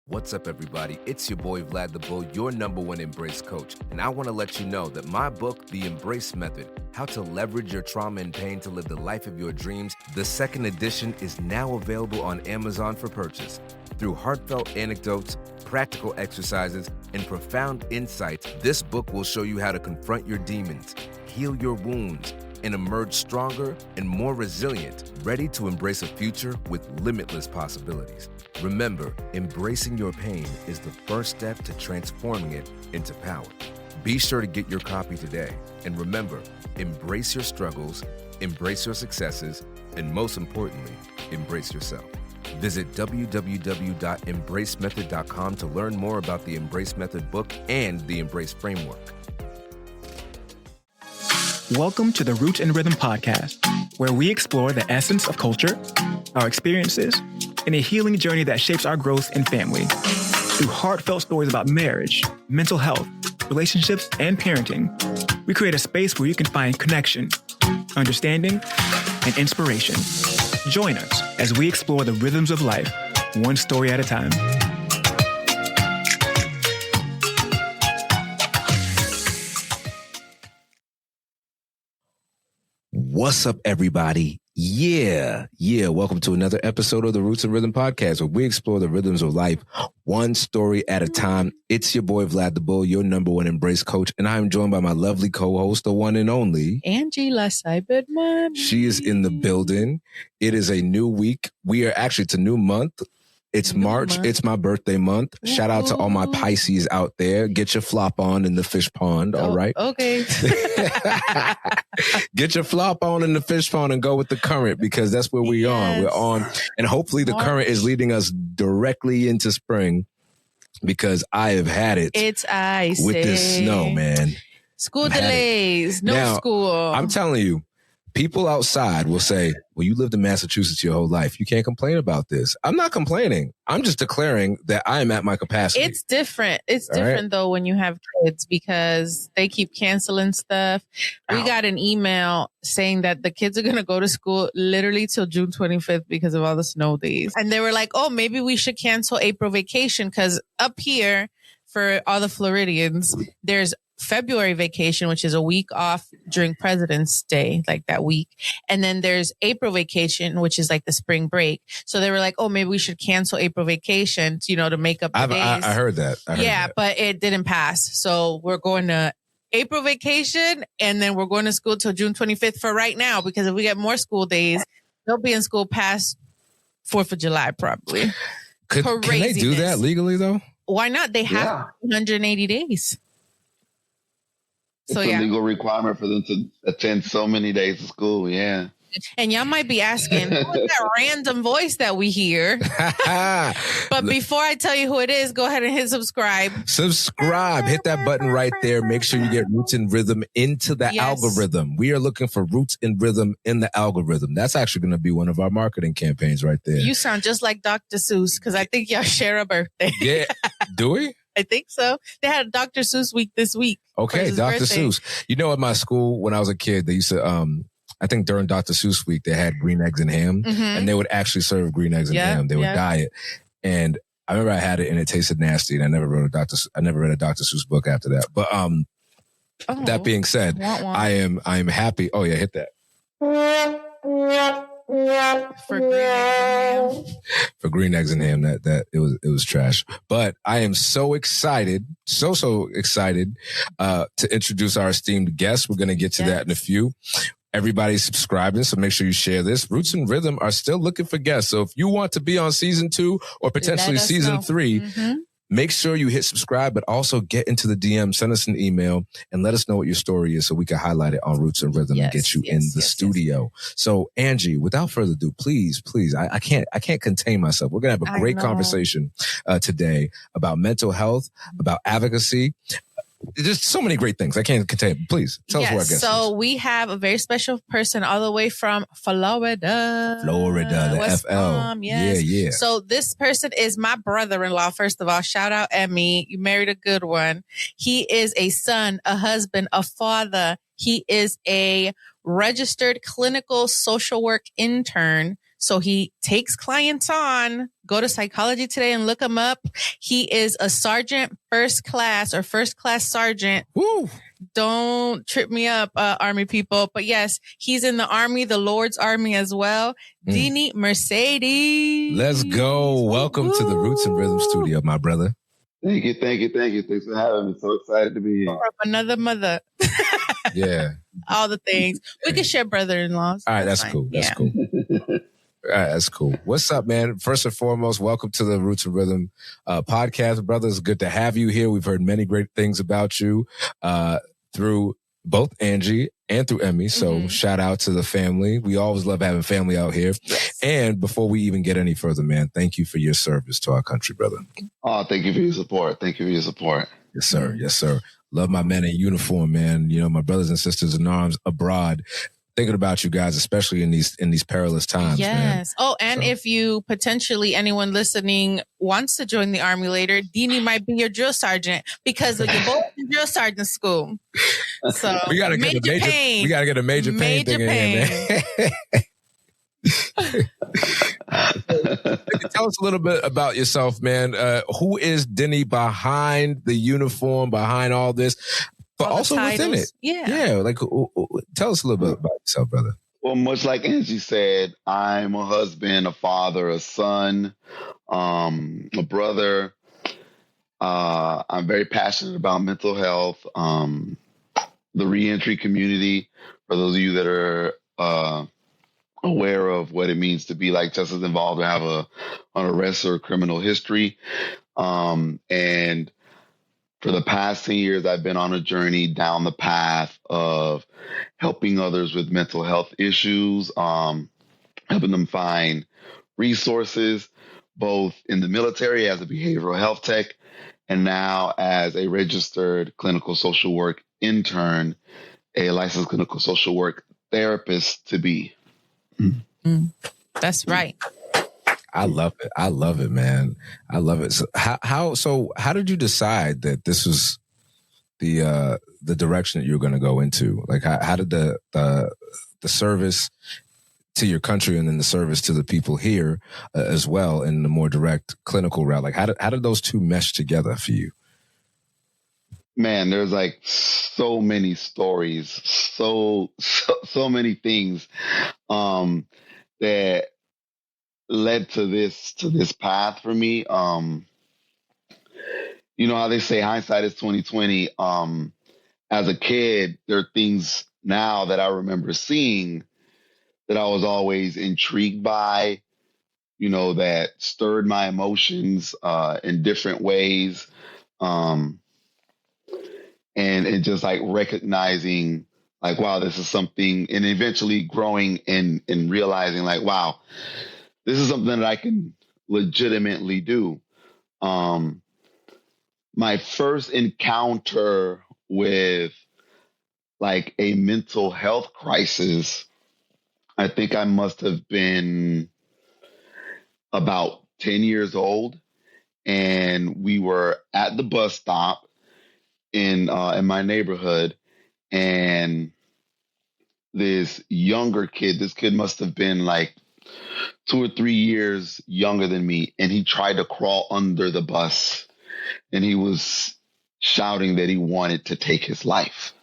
What's up, everybody? It's your boy, Vlad the Bull, your #1 Embrace coach. And I want to let you know that my book, The Embrace Method, How to Leverage Your Trauma and Pain to Live the Life of Your Dreams, the second edition is now available on Amazon for purchase. Through heartfelt anecdotes, practical exercises, and profound insights, this book will show you how to confront your demons, heal your wounds, and emerge stronger and more resilient, ready to embrace a future with limitless possibilities. Remember, embracing your pain is the first step to transforming it into power. Be sure to get your copy today. And remember, embrace your struggles, embrace your successes, and most importantly, embrace yourself. Visit www.embracemethod.com to learn more about the Embrace Method book and the Embrace Framework. Welcome to the Roots and Rhythm podcast, where we explore the essence of culture, our experiences, and a healing journey that shapes our growth and family. Through heartfelt stories about marriage, mental health, relationships, and parenting, we create a space where you can find connection, understanding, and inspiration. Join us as we explore the rhythms of life, one story at a time. What's up, everybody? Yeah. Welcome to another episode of the Roots and Rhythm podcast, where we explore the rhythms of life, one story at a time. It's your boy, Vlad the Bull, your #1 Embrace coach, and I am joined by my lovely co-host, the one and only Angie Louissaint. She is in the building. It is a new week. It's a new month. It's March. It's my birthday month. Ooh. Shout out to all my Pisces out there. Get your flop on in the fish pond. All right. Okay. Get your flop on in the fish pond and go with the current, because that's where we're on. We're on. And hopefully the current is leading us directly into spring, because I have had it. It's ice with this snow, man. School delays. No school. I'm telling you, people outside will say, well, you lived in Massachusetts your whole life. You can't complain about this. I'm not complaining. I'm just declaring that I am at my capacity. It's different. It's different, though, when you have kids, because they keep canceling stuff. We got an email saying that the kids are going to go to school literally till June 25th because of all the snow days. And they were like, oh, maybe we should cancel April vacation, because up here for all the Floridians, there's February vacation, which is a week off during President's Day, like that week. And then there's April vacation, which is like the spring break. So they were like, oh, maybe we should cancel April vacation, to make up the days. I heard that. But it didn't pass. So we're going to April vacation, and then we're going to school till June 25th for right now, because if we get more school days, they'll be in school past 4th of July, probably. Can they do that legally, though? Why not? They have 180 days. It's a legal requirement for them to attend so many days of school. Yeah. And y'all might be asking, who is that random voice that we hear? But before I tell you who it is, go ahead and hit subscribe. Hit that button right there. Make sure you get Roots and Rhythm into the algorithm. We are looking for Roots and Rhythm in the algorithm. That's actually going to be one of our marketing campaigns right there. You sound just like Dr. Seuss, because I think y'all share a birthday. Yeah. Do we? I think so. They had Dr. Seuss week this week. Okay, Dr. birthday. Seuss. At my school when I was a kid, they used to, I think during Dr. Seuss week, they had green eggs and ham, and they would actually serve green eggs and ham. They would dye it. And I remember I had it and it tasted nasty, and I never read a Dr. Seuss book after that. But that being said, I am happy. Oh yeah, hit that. For green eggs and ham. For green eggs and ham, that it was trash. But I am so excited, so excited to introduce our esteemed guest. We're going to get to that in a few. Everybody's subscribing, so make sure you share this. Roots and Rhythm are still looking for guests. So if you want to be on season 2 or potentially season 3, make sure you hit subscribe, but also get into the DM, send us an email, and let us know what your story is so we can highlight it on Roots and Rhythm and get you in the studio. So Angie, without further ado, please, I can't contain myself. We're going to have a great conversation today about mental health, about advocacy. There's so many great things. I can't contain. Please tell us who our guest is. So we have a very special person all the way from Florida, the West FL. Palm, yes. Yeah. So this person is my brother-in-law. First of all, shout out Emmy. You married a good one. He is a son, a husband, a father. He is a registered clinical social work intern. So he takes clients on. Go to Psychology Today and look him up. He is a sergeant first class sergeant. Woo. Don't trip me up, Army people. But yes, he's in the Army, the Lord's Army as well. Dhiny Mercedes. Let's go. Welcome to the Roots and Rhythm studio, my brother. Thank you. Thanks for having me. So excited to be here. Another mother. Yeah. All the things. We could share brother-in-laws. All right, that's cool. That's cool. All right, that's cool. What's up, man? First and foremost, welcome to the Roots and Rhythm podcast, brother. It's good to have you here. We've heard many great things about you through both Angie and through Emmy. So shout out to the family. We always love having family out here. Yes. And before we even get any further, man, thank you for your service to our country, brother. Oh, thank you for your support. Yes, sir. Yes, sir. Love my men in uniform, man. You know, my brothers and sisters in arms abroad. Thinking about you guys, especially in these perilous times. Yes. Man. Oh, and if you potentially, anyone listening wants to join the Army later, Dhiny might be your drill sergeant because you're both in drill sergeant school. So we gotta get a major pain thing in here, man. Tell us a little bit about yourself, man. Who is Dhiny behind the uniform, behind all this? But all also within it. Yeah. Like, tell us a little bit about yourself, brother. Well, much like Angie said, I'm a husband, a father, a son, a brother. I'm very passionate about mental health, the reentry community. For those of you that are aware of what it means to be like just as involved or have an arrest or a criminal history. And for the past 10 years, I've been on a journey down the path of helping others with mental health issues, helping them find resources, both in the military as a behavioral health tech, and now as a registered clinical social work intern, a licensed clinical social work therapist to be. That's right. I love it, man. I love it. So how did you decide that this was the direction that you were going to go into? Like, how did the service to your country and then the service to the people here as well in the more direct clinical route? Like, how did those two mesh together for you? Man, there's like so many stories, so many things that led to this path for me. You know how they say hindsight is 20/20. As a kid, there are things now that I remember seeing that I was always intrigued by, you know, that stirred my emotions in different ways. And just like recognizing like, wow, this is something, and eventually growing and realizing like, wow, this is something that I can legitimately do. My first encounter with like a mental health crisis, I think I must have been about 10 years old. And we were at the bus stop in my neighborhood, and this younger kid, this kid must have been like 2 or 3 years younger than me, and he tried to crawl under the bus, and he was shouting that he wanted to take his life.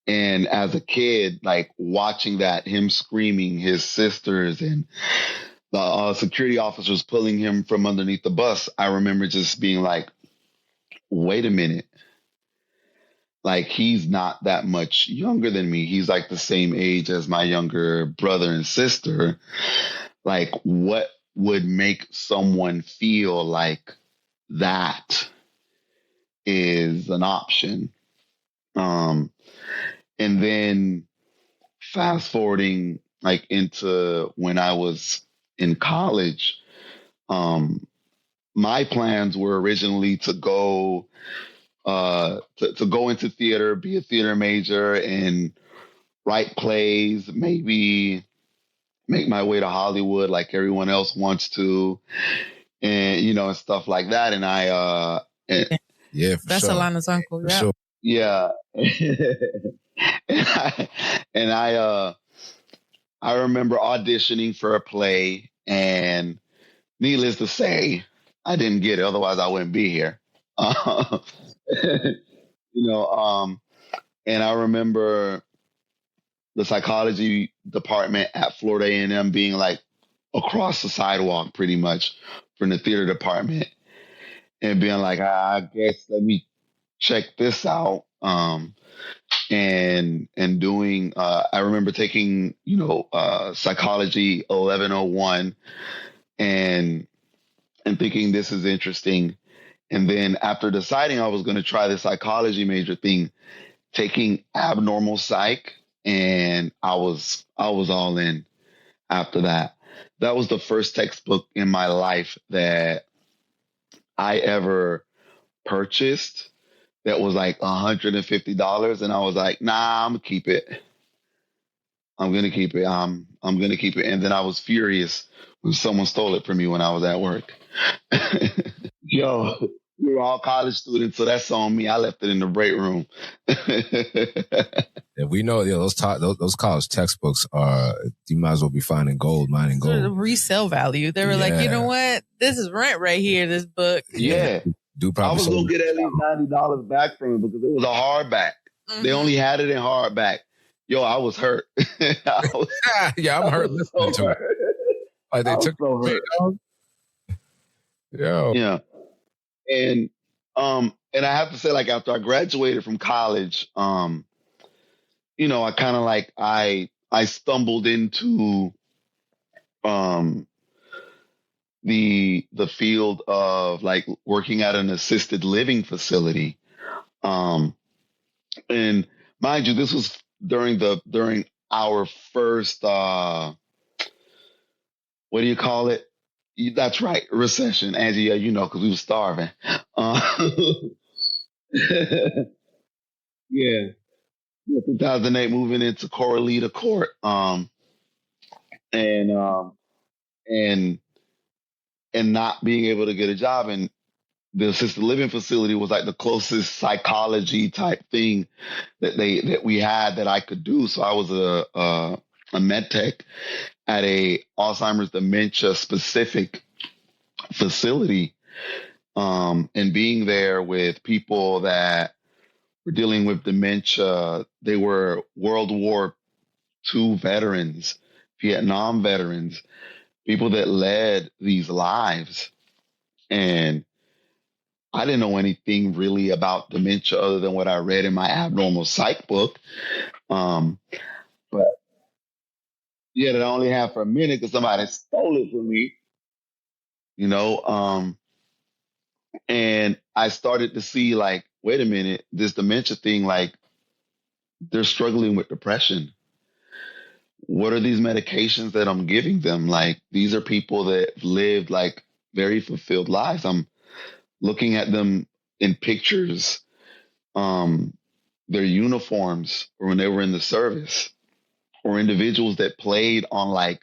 And as a kid, like watching that, him screaming, his sisters and the security officers pulling him from underneath the bus, I remember just being like, wait a minute. Like, he's not that much younger than me. He's like the same age as my younger brother and sister. Like, what would make someone feel like that is an option? And then fast forwarding like into when I was in college, my plans were originally to go to go into theater, be a theater major, and write plays, maybe make my way to Hollywood like everyone else wants to, and you know, and stuff like that. And that's sure. Alana's uncle. Yeah, sure. Yeah. I remember auditioning for a play, and needless to say, I didn't get it. Otherwise, I wouldn't be here. You know, and I remember the psychology department at Florida A&M being like across the sidewalk pretty much from the theater department, and being like, I guess let me check this out. And doing, I remember taking, psychology 1101 and thinking this is interesting. And then after deciding I was going to try the psychology major thing, taking abnormal psych, and I was all in after that. That was the first textbook in my life that I ever purchased that was like $150. And I was like, nah, I'm gonna keep it. I'm going to keep it. I'm going to keep it. And then I was furious when someone stole it from me when I was at work. Yo, we were all college students, so that's on me. I left it in the break room. Yeah, we know, those college textbooks are, you might as well be finding gold, mining gold. Sort of resale value. They were like, you know what? This is rent right here, this book. Yeah. I was going to get at least $90 back from it because it was a hardback. Mm-hmm. They only had it in hardback. Yo, I was hurt. Yeah, I'm hurt listening to it. Like they took so hurt. Yeah. And I have to say, like, after I graduated from college, I kind of like I stumbled into the field of like working at an assisted living facility. And mind you, this was during our first what do you call it? That's right, recession, Angie. Because we were starving. Yeah. 2008, moving into Corralita Court, and not being able to get a job, and the assisted living facility was like the closest psychology type thing that we had that I could do. So I was a med tech at a Alzheimer's dementia specific facility, and being there with people that were dealing with dementia. They were World War II veterans, Vietnam veterans, people that led these lives. And I didn't know anything really about dementia other than what I read in my abnormal psych book. But yeah, that I only have for a minute because somebody stole it from me, and I started to see like, wait a minute, this dementia thing, like they're struggling with depression. What are these medications that I'm giving them? Like, these are people that lived like very fulfilled lives. I'm looking at them in pictures, their uniforms, or when they were in the service, or individuals that played on like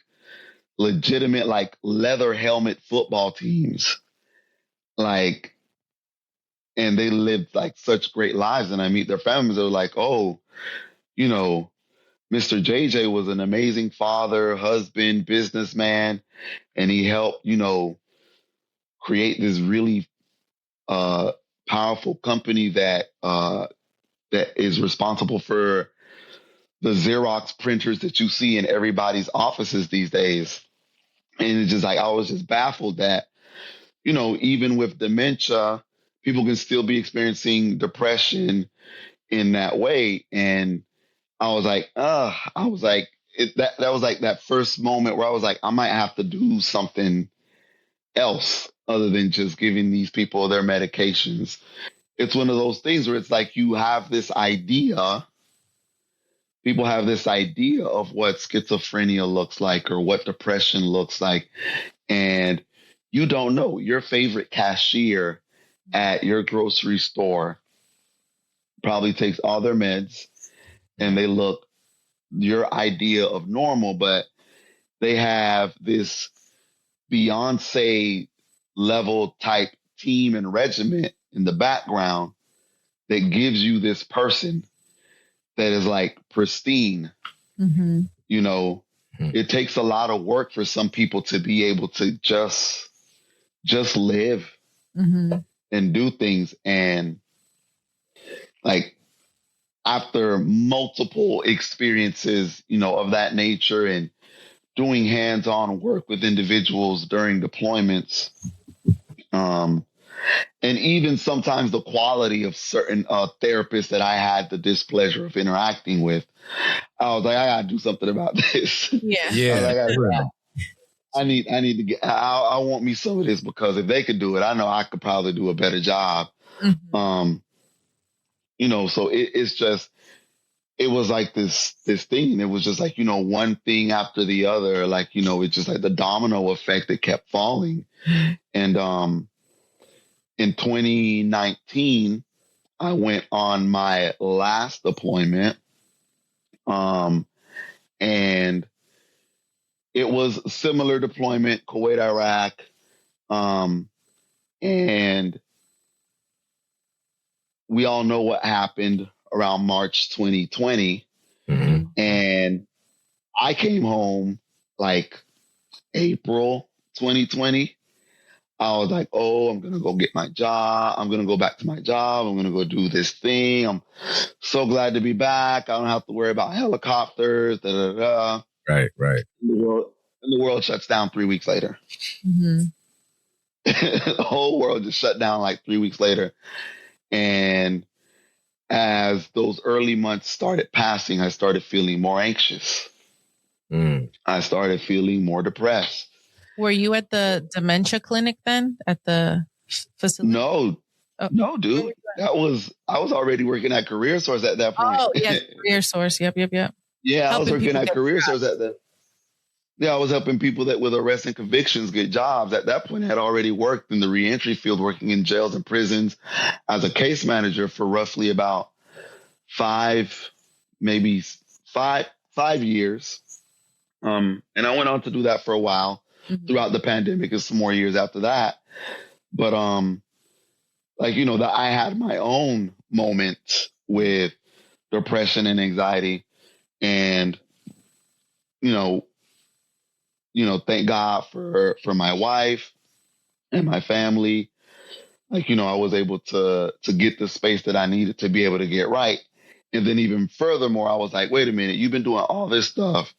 legitimate, like leather helmet football teams, like, and they lived like such great lives. And I meet their families. They're like, oh, Mr. JJ was an amazing father, husband, businessman, and he helped, create this really powerful company that is responsible for the Xerox printers that you see in everybody's offices these days. And it's just like, I was just baffled that, even with dementia, people can still be experiencing depression in that way. And I was like, that was like that first moment where I was like, I might have to do something else other than just giving these people their medications. It's one of those things where it's like you have this idea, people have this idea of what schizophrenia looks like or what depression looks like. And you don't know. Your favorite cashier at your grocery store probably takes all their meds and they look your idea of normal, but they have this Beyonce level type team and regiment in the background that gives you this person that is like pristine, It takes a lot of work for some people to be able to just live and do things. And like after multiple experiences, of that nature and doing hands-on work with individuals during deployments, and even sometimes the quality of certain therapists that I had the displeasure of interacting with, I was like, I gotta do something about this. I need to get. I want me some of this, because if they could do it, I know I could probably do a better job. So it's just, it was like this thing. It was just like, one thing after the other, like, it's just like the domino effect that kept falling. And in 2019, I went on my last deployment, and it was a similar deployment, Kuwait, Iraq, and we all know what happened around March 2020. And I came home like April 2020. I was like, oh, I'm going to go get my job. I'm going to go back to my job. I'm going to go do this thing. I'm so glad to be back. I don't have to worry about helicopters. Da, da, da. Right. And the world shuts down 3 weeks later. The whole world just shut down like 3 weeks later. And as those early months started passing, I started feeling more anxious. I started feeling more depressed. Were you at the dementia clinic then, at the facility? No, dude. I was already working at Career Source at that point. Oh, yes, Career Source. Yep. Yeah, I was working at Career Source at that. Yeah, I was helping people that with arrests and convictions get jobs. At that point, I had already worked in the reentry field, working in jails and prisons as a case manager for roughly about 5 years. And I went on to do that for a while throughout the pandemic and some more years after that. But that I had my own moments with depression and anxiety, and thank God for my wife and my family. I was able to get the space that I needed to be able to get right. And then even furthermore, I was like, wait a minute, you've been doing all this stuff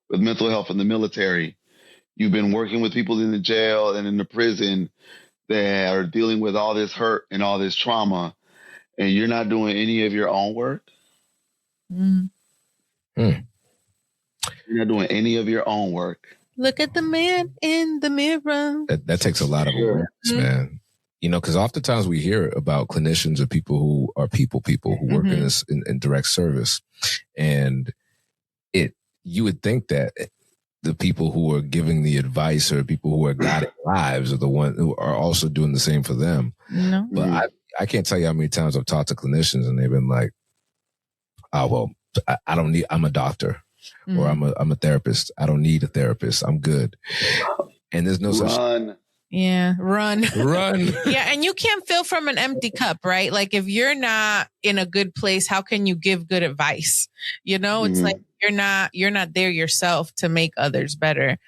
with mental health in the military. You've been working with people in the jail and in the prison that are dealing with all this hurt and all this trauma, and you're not doing any of your own work. You're not doing any of your own work. Look at the man in the mirror. That takes a lot of awareness, man. Because oftentimes we hear about clinicians or people who are people who work in this in direct service, and you would think that the people who are giving the advice or people who are guiding lives are the ones who are also doing the same for them. No. But I can't tell you how many times I've talked to clinicians and they've been like, "Oh well, I don't need. I'm a doctor." Or I'm a therapist. I don't need a therapist. I'm good. And there's no such. Yeah, run. Yeah, and you can't fill from an empty cup, right? Like if you're not in a good place, how can you give good advice? It's like you're not there yourself to make others better.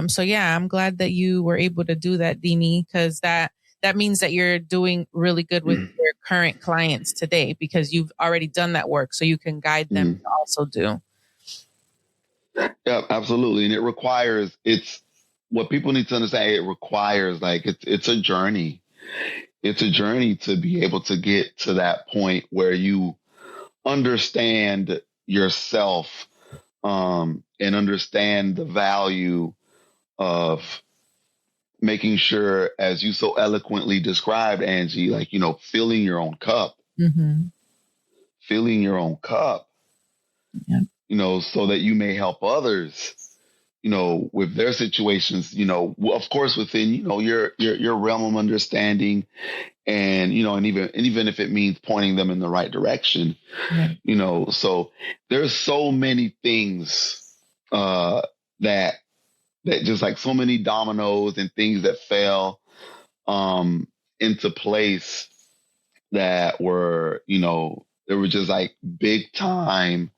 So yeah, I'm glad that you were able to do that, Dhiny, because that means that you're doing really good with your current clients today, because you've already done that work, so you can guide them to also do. Yeah, absolutely. And it's what people need to understand. It requires it's a journey. It's a journey to be able to get to that point where you understand yourself, and understand the value of making sure, as you so eloquently described, Angie, filling your own cup, filling your own cup. Yeah. So that you may help others, with their situations, of course, within, your realm of understanding, and, and even if it means pointing them in the right direction, so there's so many things, that just like so many dominoes and things that fell, into place that were, they were just like big time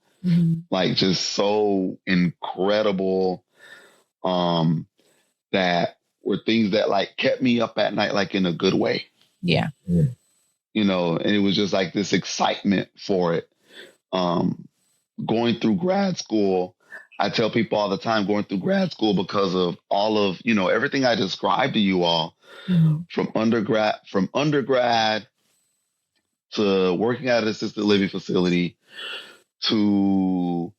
like just so incredible, that were things that like kept me up at night, like in a good way. Yeah. You know, and it was just like this excitement for it. Going through grad school, I tell people all the time, going through grad school because of all of, you know, everything I described to you all, from undergrad to working at an assisted living facility to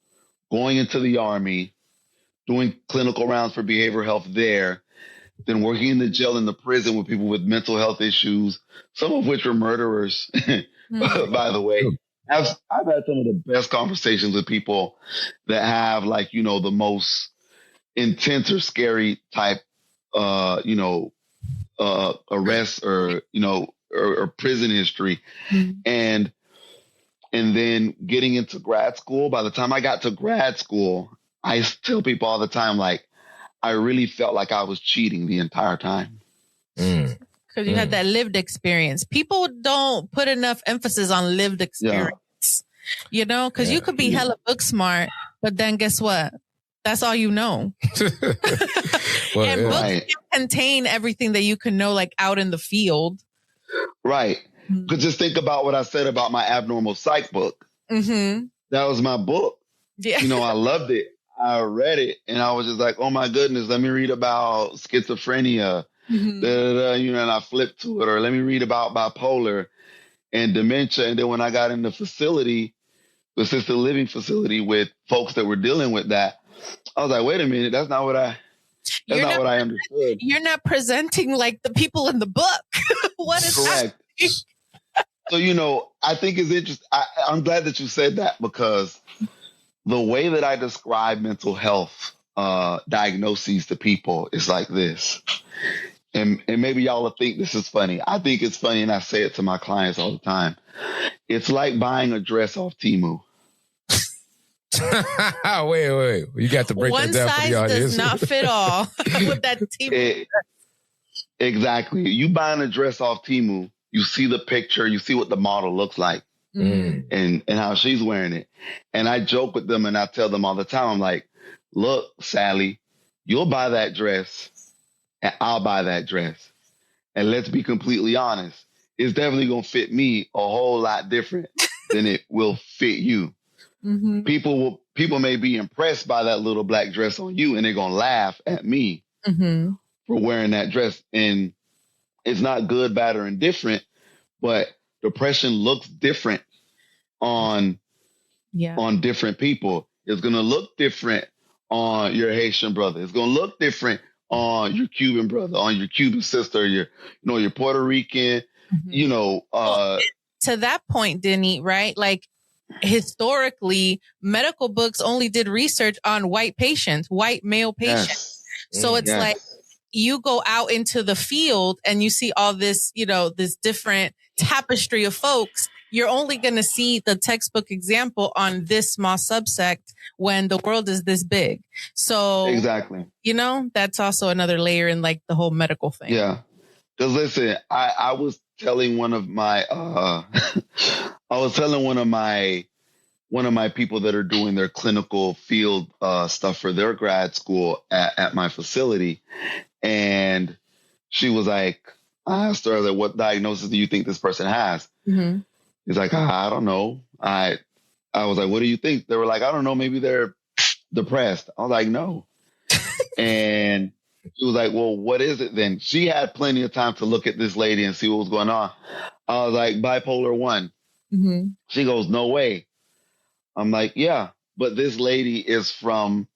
going into the Army, doing clinical rounds for behavioral health there, then working in the jail and the prison with people with mental health issues, some of which were murderers, by the way. I've had some of the best conversations with people that have, like, you know, the most intense or scary type, arrests or, you know, or prison history. And then getting into grad school, by the time I got to grad school, I tell people all the time, like, I really felt like I was cheating the entire time. Because you had that lived experience. People don't put enough emphasis on lived experience, you know, because you could be hella book smart, but then guess what? That's all you know. Well, and books can contain everything that you can know, like out in the field. Right. Because just think about what I said about my abnormal psych book. That was my book. Yeah. You know, I loved it. I read it and I was just like, oh my goodness, let me read about schizophrenia. You know, and I flipped to it, or let me read about bipolar and dementia. And then when I got in the facility, the assisted living facility with folks that were dealing with that, I was like, wait a minute, that's not what I understood. You're not presenting like the people in the book. What is correct? So, you know, I think it's interesting. I'm glad that you said that, because the way that I describe mental health diagnoses to people is like this. And maybe y'all will think this is funny. I think it's funny, and I say it to my clients all the time. It's like buying a dress off Temu. Wait. You got to break that down for the audience. One size does not fit all with that Temu. Exactly. You buying a dress off Temu, you see the picture, you see what the model looks like, and how she's wearing it. And I joke with them and I tell them all the time, I'm like, look, Sally, you'll buy that dress and I'll buy that dress. And let's be completely honest, it's definitely going to fit me a whole lot different than it will fit you. People may be impressed by that little black dress on you, and they're going to laugh at me for wearing that dress. And it's not good, bad, or indifferent, but depression looks different on different people. It's going to look different on your Haitian brother. It's going to look different on your Cuban brother, on your Cuban sister, your Puerto Rican, to that point, Dhiny, right? Like, historically, medical books only did research on white male patients. So it's like, you go out into the field and you see all this, you know, this different tapestry of folks. You're only going to see the textbook example on this small subsect when the world is this big. So exactly, you know, that's also another layer in like the whole medical thing. Yeah. Because listen, I was telling one of my one of my people that are doing their clinical field stuff for their grad school at my facility. And she was like, I asked her, like, what diagnosis do you think this person has? He's like, I don't know. I was like, what do you think? They were like, I don't know. Maybe they're depressed. I was like, no. And she was like, well, what is it then? She had plenty of time to look at this lady and see what was going on. I was like, bipolar 1. She goes, no way. I'm like, yeah, but this lady is from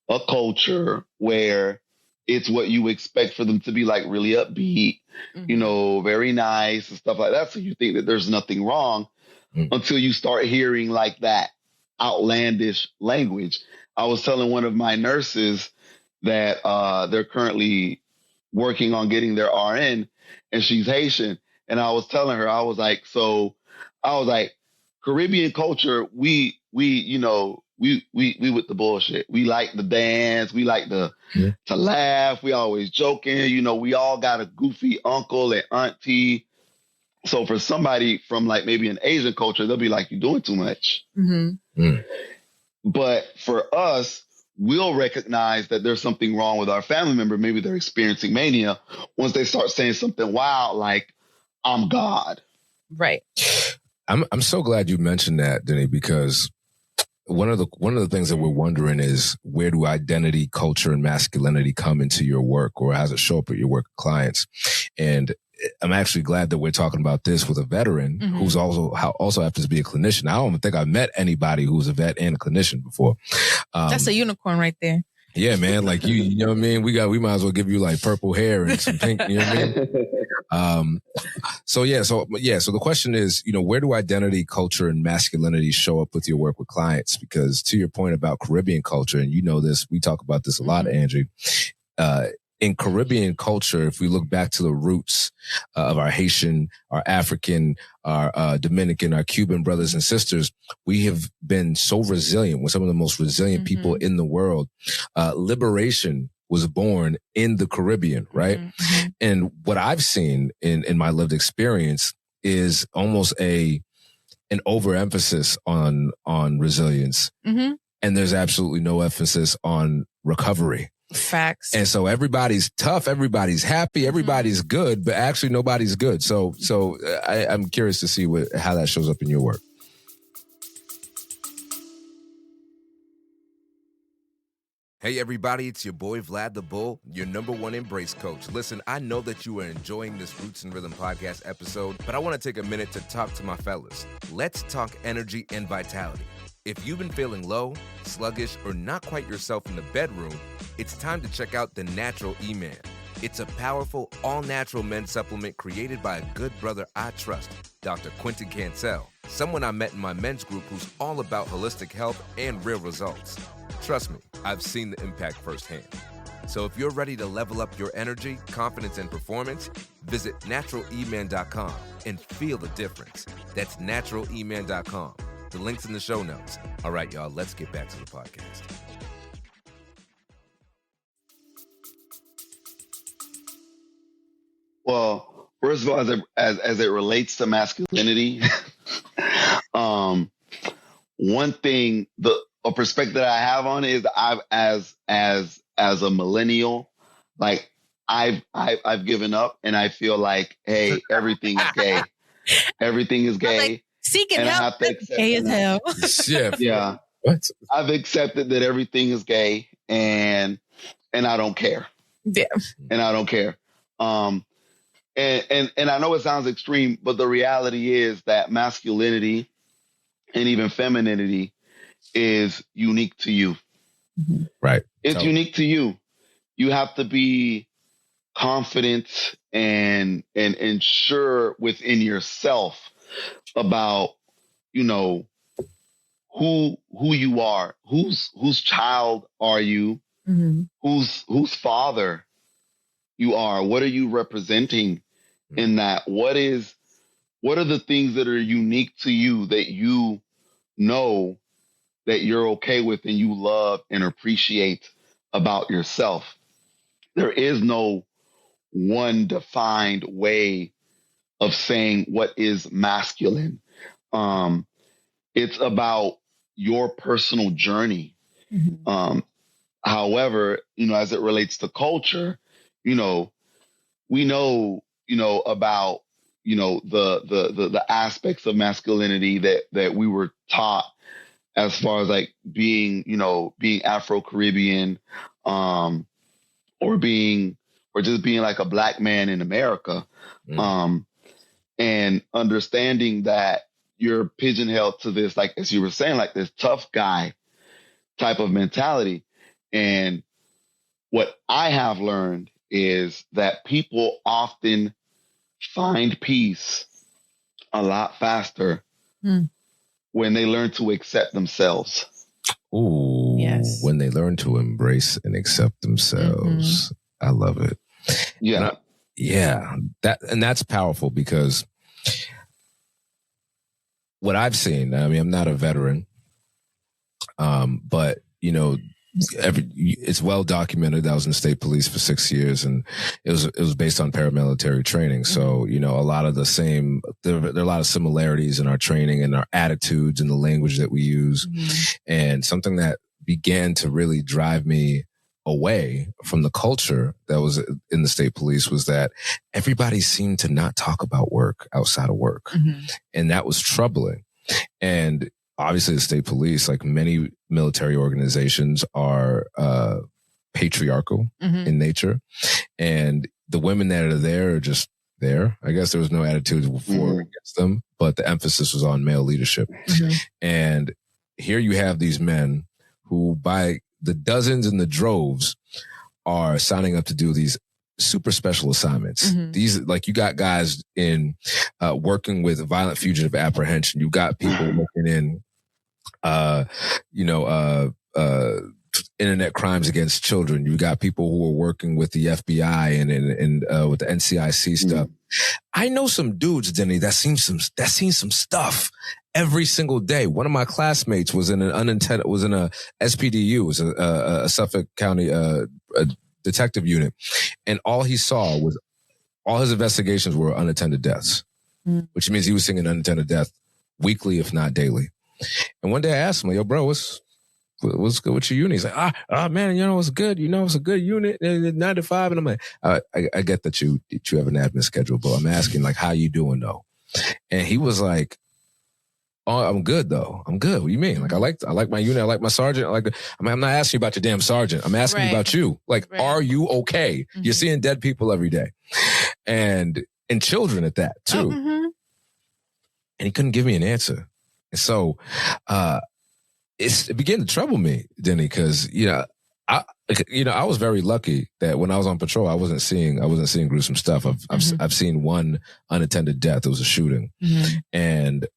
a culture where it's what you expect for them to be, like really upbeat, you know, very nice and stuff like that. So you think that there's nothing wrong until you start hearing like that outlandish language. I was telling one of my nurses that they're currently working on getting their RN, and she's Haitian. And I was telling her, I was like, Caribbean culture, we with the bullshit. We like to dance. We like to laugh. We always joking. You know, we all got a goofy uncle and auntie. So for somebody from like maybe an Asian culture, they'll be like, you're doing too much. But for us, we'll recognize that there's something wrong with our family member. Maybe they're experiencing mania once they start saying something wild like, I'm God. Right. I'm so glad you mentioned that, Dhiny, because one of the things that we're wondering is, where do identity, culture, and masculinity come into your work, or how does it show up at your work with clients? And I'm actually glad that we're talking about this with a veteran who's also happens to be a clinician. I don't think I've met anybody who's a vet and a clinician before. That's a unicorn right there. Yeah, man. Like you know what I mean? We might as well give you like purple hair and some pink, you know what I mean? So the question is, where do identity, culture, and masculinity show up with your work with clients? Because to your point about Caribbean culture, and you know this, we talk about this a lot, Angie, in Caribbean culture, if we look back to the roots of our Haitian, our African, our Dominican, our Cuban brothers and sisters, we have been so resilient. We're some of the most resilient people in the world. Liberation was born in the Caribbean, right? And what I've seen in my lived experience is almost an overemphasis on resilience. And there's absolutely no emphasis on recovery. Facts. And so everybody's tough, everybody's happy, everybody's good, but actually nobody's good. So I'm curious to see how that shows up in your work. Hey everybody, it's your boy Vlad the Bull, your #1 Embrace coach. Listen, I know that you are enjoying this Roots and Rhythm podcast episode, but I want to take a minute to talk to my fellas. Let's talk energy and vitality. If you've been feeling low, sluggish, or not quite yourself in the bedroom, it's time to check out the Natural E-Man. It's a powerful, all-natural men's supplement created by a good brother I trust, Dr. Quentin Cancel, someone I met in my men's group who's all about holistic health and real results. Trust me, I've seen the impact firsthand. So if you're ready to level up your energy, confidence, and performance, visit naturaleman.com and feel the difference. That's naturaleman.com. The link's in the show notes. All right, y'all, let's get back to the podcast. Well, first of all, as it relates to masculinity, one thing, a perspective that I have on it is as a millennial, like I've given up, and I feel like, hey, everything is gay. Everything is gay. Seeking help, gay as hell. Yeah. What? I've accepted that everything is gay, and I don't care. Yeah. And I don't care. And I know it sounds extreme, but the reality is that masculinity and even femininity is unique to you. Right. It's unique to you. You have to be confident and sure within yourself about, who you are, whose child are you, whose father you are, what are you representing in that? What are the things that are unique to you that you know that you're okay with and you love and appreciate about yourself? There is no one defined way of saying what is masculine. It's about your personal journey. However, as it relates to culture, we know, about, the aspects of masculinity that we were taught, as far as like being Afro-Caribbean, or just being like a Black man in America. And understanding that you're pigeonholed to this, like, as you were saying, like this tough guy type of mentality. And what I have learned is that people often find peace a lot faster when they learn to accept themselves. Ooh, yes. When they learn to embrace and accept themselves. I love it. Yeah. That's powerful, because what I've seen, I mean, I'm not a veteran, but it's well documented. I was in the state police for 6 years, and it was based on paramilitary training. So, you know, a lot of the same, there are a lot of similarities in our training and our attitudes and the language that we use. And something that began to really drive me away from the culture that was in the state police was that everybody seemed to not talk about work outside of work. And that was troubling. And obviously the state police, like many military organizations, are patriarchal in nature. And the women that are there are just there. I guess there was no attitude for or against them, but the emphasis was on male leadership. And here you have these men who, by the dozens and the droves, are signing up to do these super special assignments. These, like, you got guys in working with violent fugitive apprehension. You got people working in internet crimes against children. You got people who are working with the FBI and with the NCIC stuff. I know some dudes, Dhiny, that seen some stuff every single day. One of my classmates was in a SPDU, was a Suffolk County detective unit, and all he saw was all his investigations were unattended deaths, which means he was seeing an unattended death weekly, if not daily. And one day I asked him, like, yo, bro, what's good with your unit? He's like, man, you know, it's good. You know, it's a good unit, 9 to 5. And I'm like, I get that you have an admin schedule, but I'm asking, like, how you doing though? And he was like, oh, I'm good though. I'm good. What do you mean? Like, I like my unit. I like my sergeant. I'm not asking you about your damn sergeant. I'm asking you about you. Like, are you okay? You're seeing dead people every day, and children at that too. And he couldn't give me an answer. And so, it began to trouble me, Dhiny, because, I was very lucky that when I was on patrol, I wasn't seeing gruesome stuff. I've seen one unattended death. It was a shooting. And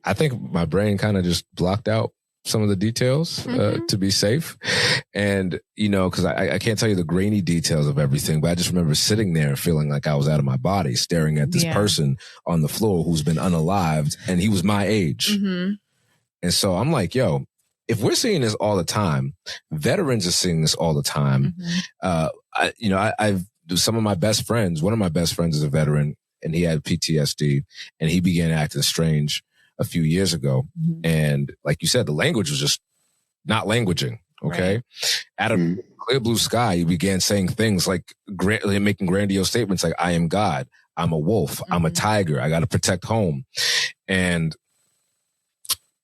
I think my brain kind of just blocked out some of the details to be safe. And, because I can't tell you the grainy details of everything, but I just remember sitting there feeling like I was out of my body, staring at this person on the floor who's been unalived, and he was my age. And so I'm like, yo, if we're seeing this all the time, veterans are seeing this all the time. I've some of my best friends, one of my best friends is a veteran, and he had PTSD, and he began acting strange a few years ago. And like you said, the language was just not languaging. Okay. Out of clear blue sky, he began saying things like making grandiose statements like, I am God. I'm a wolf. I'm a tiger. I got to protect home. And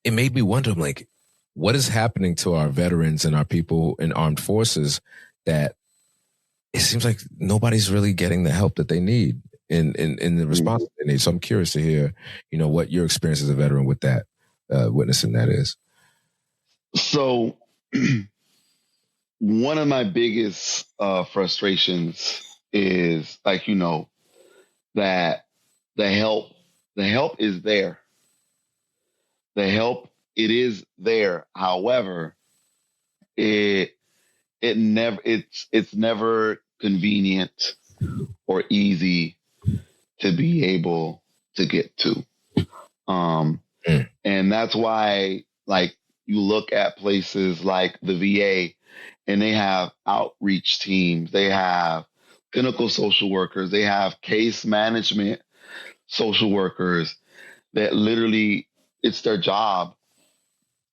it made me wonder, I'm like, what is happening to our veterans and our people in armed forces that it seems like nobody's really getting the help that they need in the response that they need. So I'm curious to hear, what your experience as a veteran with that, witnessing that is. So one of my biggest frustrations is, like, that the help is there. The help, it is there. However, it's never convenient or easy to be able to get to. And that's why, like, you look at places like the VA, and they have outreach teams, they have clinical social workers, they have case management social workers that literally, it's their job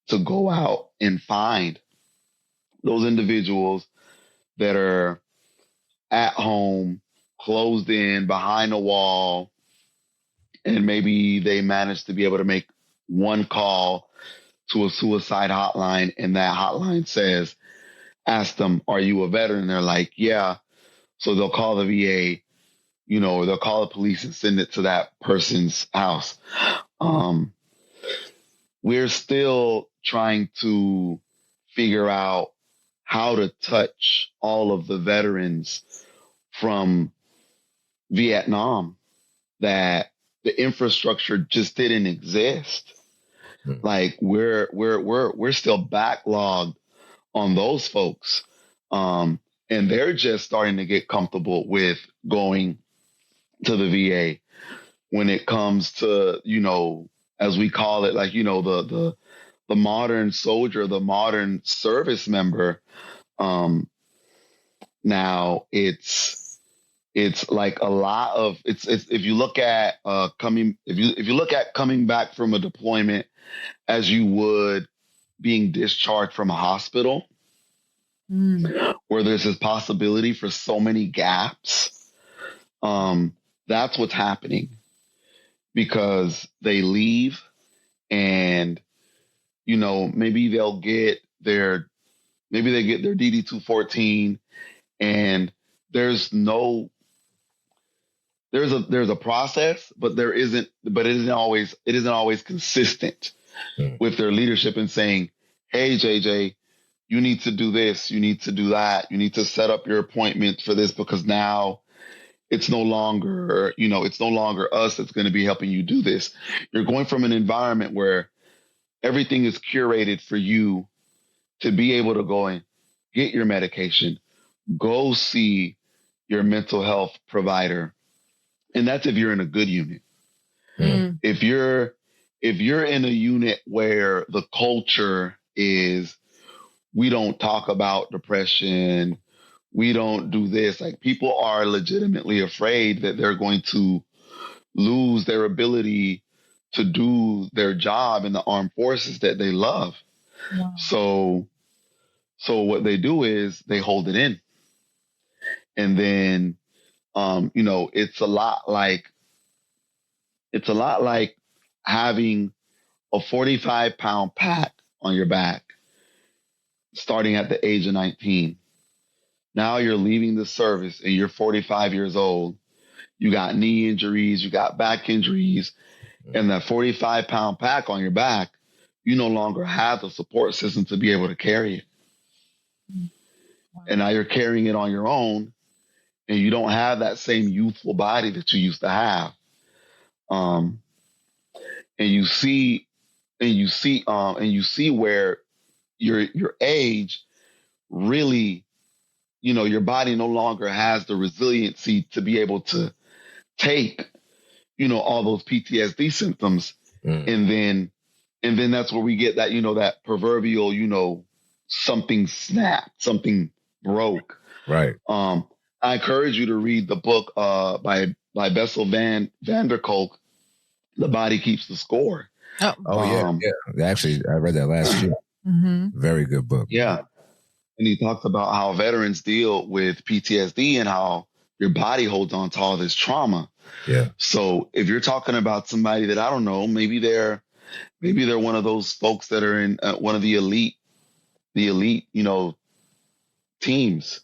to go out and find those individuals that are at home, closed in behind a wall, and maybe they manage to be able to make one call to a suicide hotline, and that hotline says, ask them, are you a veteran? And they're like, yeah. So they'll call the VA, or they'll call the police and send it to that person's house. We're still trying to figure out how to touch all of the veterans from Vietnam, that the infrastructure just didn't exist. Like, we're still backlogged on those folks. And they're just starting to get comfortable with going to the VA when it comes to, as we call it, like, the modern soldier, the modern service member, now it's like a lot of it's if you look at coming back from a deployment as you would being discharged from a hospital, where there's this possibility for so many gaps. That's what's happening, because they leave and, maybe they get their DD-214, and there's a process, but it isn't always consistent with their leadership in saying, hey, JJ, you need to do this, you need to do that, you need to set up your appointment for this, because now it's no longer us that's going to be helping you do this. You're going from an environment where everything is curated for you to be able to go and get your medication, go see your mental health provider. And that's if you're in a good unit. If you're in a unit where the culture is, we don't talk about depression, we don't do this, like, people are legitimately afraid that they're going to lose their ability to do their job in the armed forces that they love. Wow. So what they do is they hold it in. And then, it's a lot like having a 45-pound pack on your back starting at the age of 19. Now you're leaving the service and you're 45 years old. You got knee injuries, you got back injuries, and that 45-pound pack on your back, you no longer have the support system to be able to carry it. Wow. And now you're carrying it on your own, and you don't have that same youthful body that you used to have. And you see where your age really, your body no longer has the resiliency to be able to take, all those PTSD symptoms. And then that's where we get that, that proverbial, something snapped, something broke. Right. I encourage you to read the book by Bessel van der Kolk, The Body Keeps the Score. Yeah. Actually, I read that last year. Very good book. Yeah. And he talks about how veterans deal with PTSD and how your body holds on to all this trauma. Yeah. So if you're talking about somebody that, I don't know, maybe they're one of those folks that are in one of the elite, teams,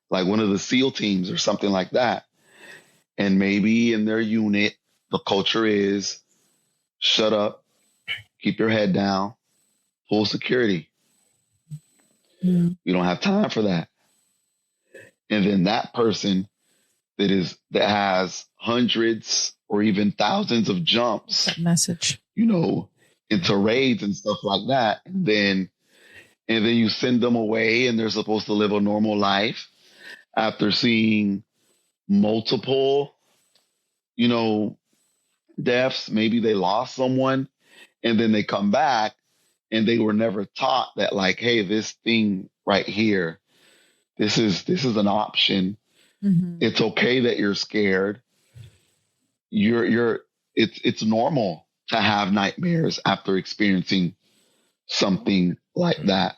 like one of the SEAL teams or something like that. And maybe in their unit, the culture is shut up, keep your head down, full security. We don't have time for that. And then that person that has hundreds or even thousands of jumps, that message, into raids and stuff like that. And then you send them away, and they're supposed to live a normal life after seeing multiple, deaths. Maybe they lost someone, and then they come back and they were never taught that, like, hey, this thing right here, this is an option. It's okay that you're scared. It's normal to have nightmares after experiencing something like that.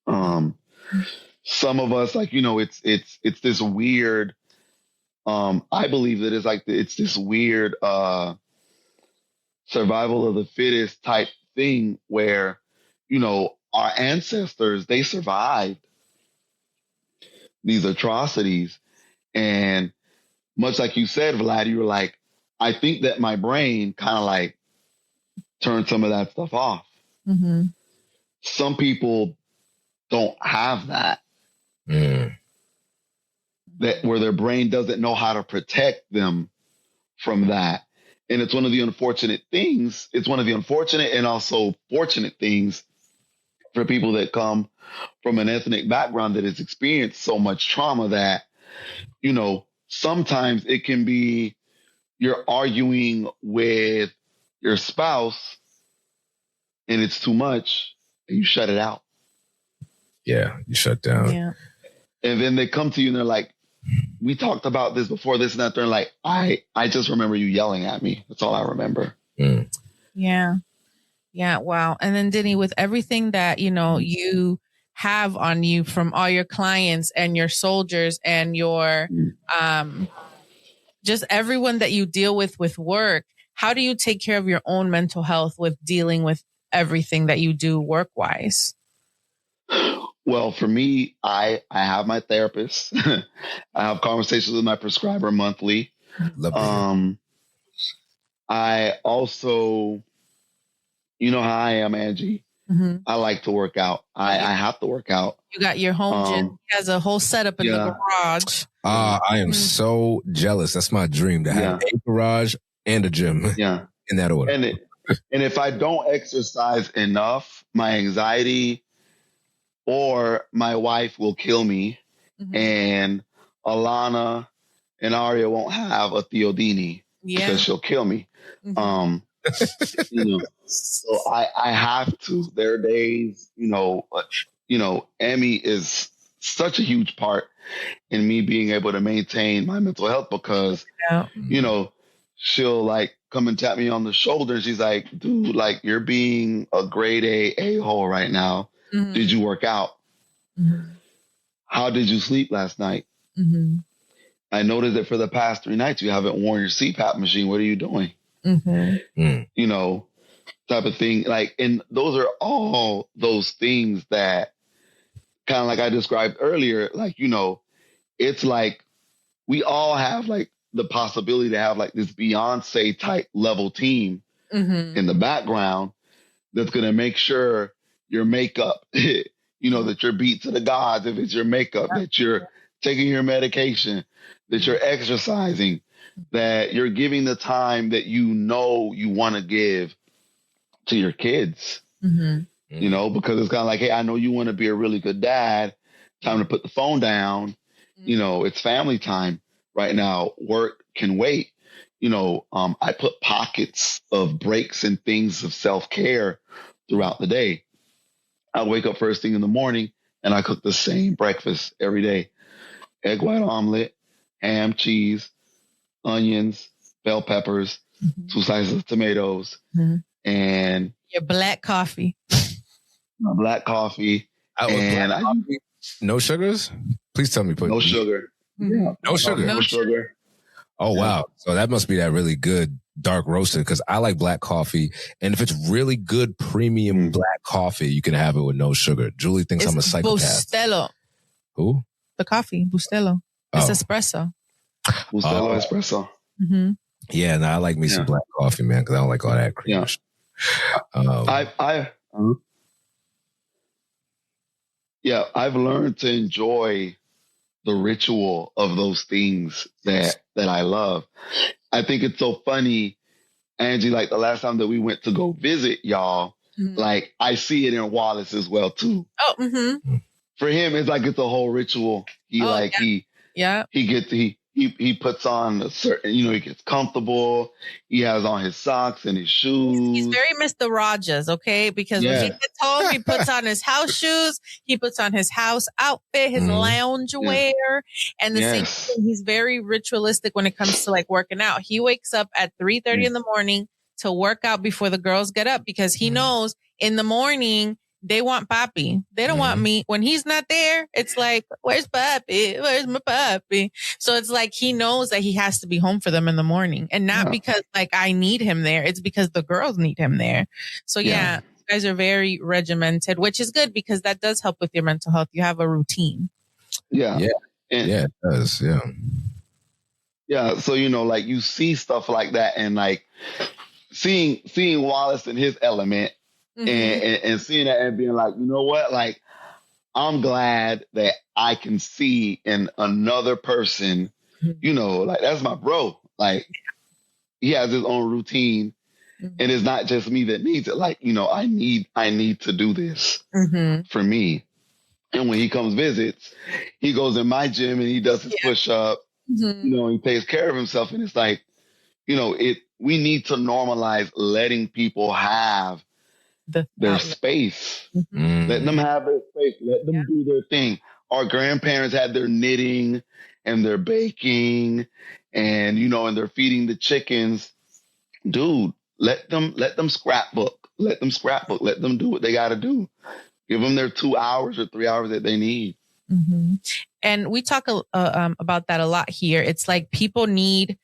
Some of us, like, it's this weird, I believe that it's this weird survival of the fittest type thing where, our ancestors, they survived these atrocities. And much like you said, Vlad, you were like, I think that my brain kind of like turned some of that stuff off. Some people don't have that. That where their brain doesn't know how to protect them from that. And it's one of the unfortunate things. It's one of the unfortunate and also fortunate things for people that come from an ethnic background that has experienced so much trauma that, sometimes it can be you're arguing with your spouse and it's too much, and you shut it out. Yeah, you shut down. Yeah. And then they come to you and they're like, we talked about this before, this and that. They're like, I just remember you yelling at me. That's all I remember. Yeah. Yeah. Wow. And then Dhiny, with everything that, you have on you from all your clients and your soldiers and your, just everyone that you deal with work, how do you take care of your own mental health with dealing with everything that you do work-wise? Well, for me, I have my therapist. I have conversations with my prescriber monthly. I also, you know how I am, Angie. Mm-hmm. I like to work out. I have to work out. You got your home gym. He has a whole setup in the garage. I am so jealous. That's my dream, to have a garage and a gym. Yeah. In that order. And if I don't exercise enough, my anxiety or my wife will kill me. Mm-hmm. And Alana and Aria won't have a Theodini because she'll kill me. Mm-hmm. So I have to. There are days, Emmy is such a huge part in me being able to maintain my mental health because, she'll like come and tap me on the shoulder. She's like, dude, like you're being a grade A-hole right now. Mm-hmm. Did you work out? Mm-hmm. How did you sleep last night? Mm-hmm. I noticed that for the past 3 nights, you haven't worn your CPAP machine. What are you doing? Mm-hmm. Type of thing. Like, and those are all those things that kind of like I described earlier, like, it's like we all have like the possibility to have like this Beyonce type level team in the background that's going to make sure your makeup, that you're beat to the gods. If it's your makeup, that you're taking your medication, that you're exercising, that you're giving the time that you want to give to your kids, because it's kind of like, hey, I know you want to be a really good dad. Time to put the phone down. It's family time right now. Work can wait. I put pockets of breaks and things of self-care throughout the day. I wake up first thing in the morning and I cook the same breakfast every day. Egg white omelet, ham, cheese, onions, bell peppers, 2 slices of tomatoes, and your black coffee. My black coffee. No sugars? Please tell me. No sugar. Yeah. No sugar. No sugar. Oh, wow. So that must be that really good dark roasted, because I like black coffee. And if it's really good premium black coffee, you can have it with no sugar. Julie thinks I'm a psychopath. Bustelo. Who? The coffee. Bustelo. It's espresso. Bustelo espresso. Mm-hmm. Yeah, no, I like me some black coffee, man, because I don't like all that cream. I've learned to enjoy the ritual of those things that I love. I think it's so funny, Angie, like the last time that we went to go visit y'all, like I see it in Wallace as well too. Oh, mm-hmm. For him, it's like it's a whole ritual. He puts on a certain, he gets comfortable. He has on his socks and his shoes. He's very Mr. Rogers, okay? Because when he gets home, he puts on his house shoes. He puts on his house outfit, his lounge wear. And the same thing, he's very ritualistic when it comes to like working out. He wakes up at 3:30 in the morning to work out before the girls get up, because he knows in the morning, they want papi. They don't want me. When he's not there, it's like, where's papi? Where's my papi? So it's like he knows that he has to be home for them in the morning. And not because like I need him there. It's because the girls need him there. So you guys are very regimented, which is good because that does help with your mental health. You have a routine. Yeah. It does. Yeah. Yeah. So, like you see stuff like that, and like seeing Wallace in his element, and seeing that and being like, you know what? Like, I'm glad that I can see in another person, like that's my bro. Like, he has his own routine, and it's not just me that needs it. Like, I need to do this for me. And when he comes visits, he goes in my gym and he does his push up. He takes care of himself, and it's like, we need to normalize letting people have their space. Mm-hmm. Let them have their space. Let them do their thing. Our grandparents had their knitting and their baking and, and they're feeding the chickens. Dude, let them scrapbook. Let them scrapbook. Let them do what they got to do. Give them their 2 hours or 3 hours that they need. Mm-hmm. And we talk about that a lot here. It's like people need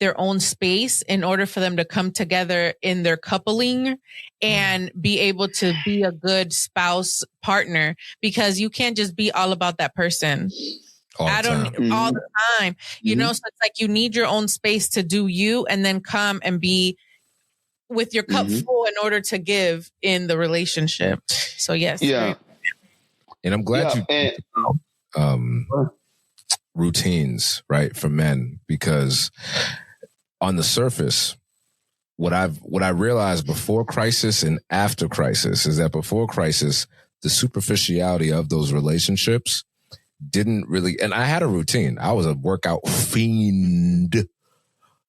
their own space in order for them to come together in their coupling and be able to be a good spouse partner, because you can't just be all about that person all the time, you know? So it's like you need your own space to do you and then come and be with your cup full in order to give in the relationship. So yes. Yeah. And I'm glad you routines, right, for men, because on the surface, what I realized before crisis and after crisis is that before crisis, the superficiality of those relationships didn't really, and I had a routine. I was a workout fiend.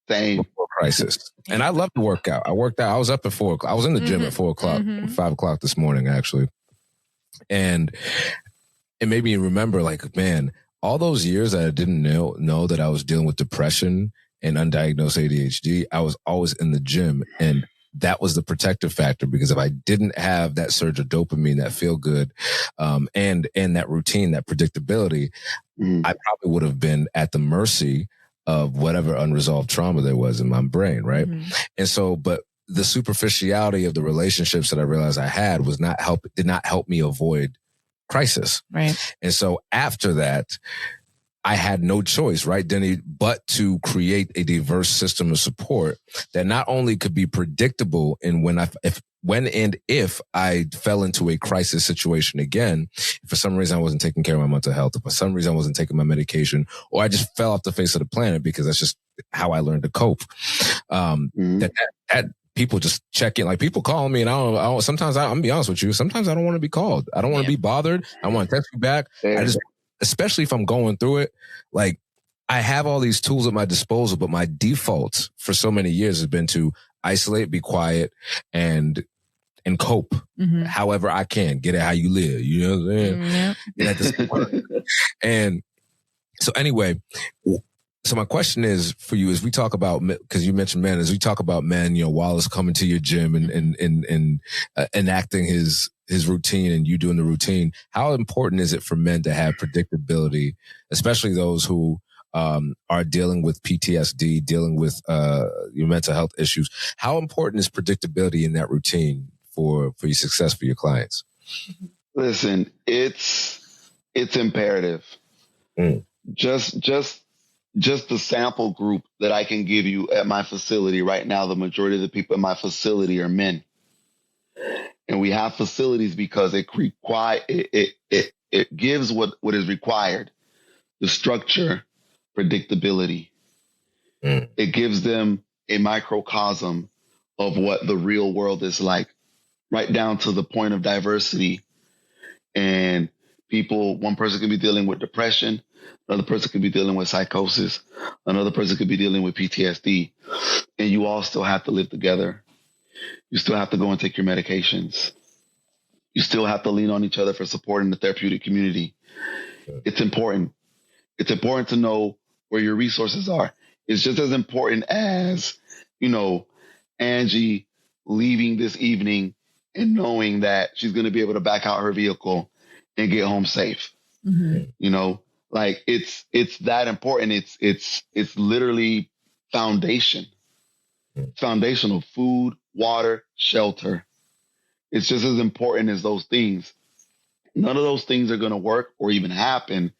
Same. Before crisis. And I love to work out. I worked out. I was up at 4 o'clock. I was in the gym at 4 o'clock, 5 o'clock this morning, actually. And it made me remember, like, man, all those years that I didn't know that I was dealing with depression and undiagnosed ADHD, I was always in the gym. And that was the protective factor, because if I didn't have that surge of dopamine, that feel good, and that routine, that predictability, I probably would have been at the mercy of whatever unresolved trauma there was in my brain. Right. And so, but the superficiality of the relationships that I realized I had did not help me avoid crisis. Right. And so after that, I had no choice, right, Dhiny, but to create a diverse system of support that not only could be predictable in if I fell into a crisis situation again, if for some reason I wasn't taking care of my mental health, if for some reason I wasn't taking my medication, or I just fell off the face of the planet because that's just how I learned to cope. That people just check in, like people calling me, and I don't sometimes I'm gonna be honest with you, sometimes I don't want to be called. I don't want to be bothered. I want to text you back. Especially if I'm going through it, like I have all these tools at my disposal, but my default for so many years has been to isolate, be quiet, and cope however I can. Get it how you live. You know what I'm saying? And so anyway, so my question is for you, as we talk about, because you mentioned men, as we talk about men, Wallace coming to your gym and enacting his routine and you doing the routine, how important is it for men to have predictability, especially those who are dealing with PTSD, dealing with your mental health issues? How important is predictability in that routine for your success for your clients? Listen, it's imperative. Just the sample group that I can give you at my facility right now, the majority of the people in my facility are men. And we have facilities because it gives what is required, the structure, predictability. It gives them a microcosm of what the real world is like, right down to the point of diversity. And one person could be dealing with depression, another person could be dealing with psychosis, another person could be dealing with PTSD, and you all still have to live together. You still have to go and take your medications. You still have to lean on each other for support in the therapeutic community. It's important. It's important to know where your resources are. It's just as important as, Angie leaving this evening and knowing that she's going to be able to back out her vehicle and get home safe. Like it's that important. It's literally foundation. Foundational: food, water, shelter. It's just as important as those things. None of those things are going to work or even happen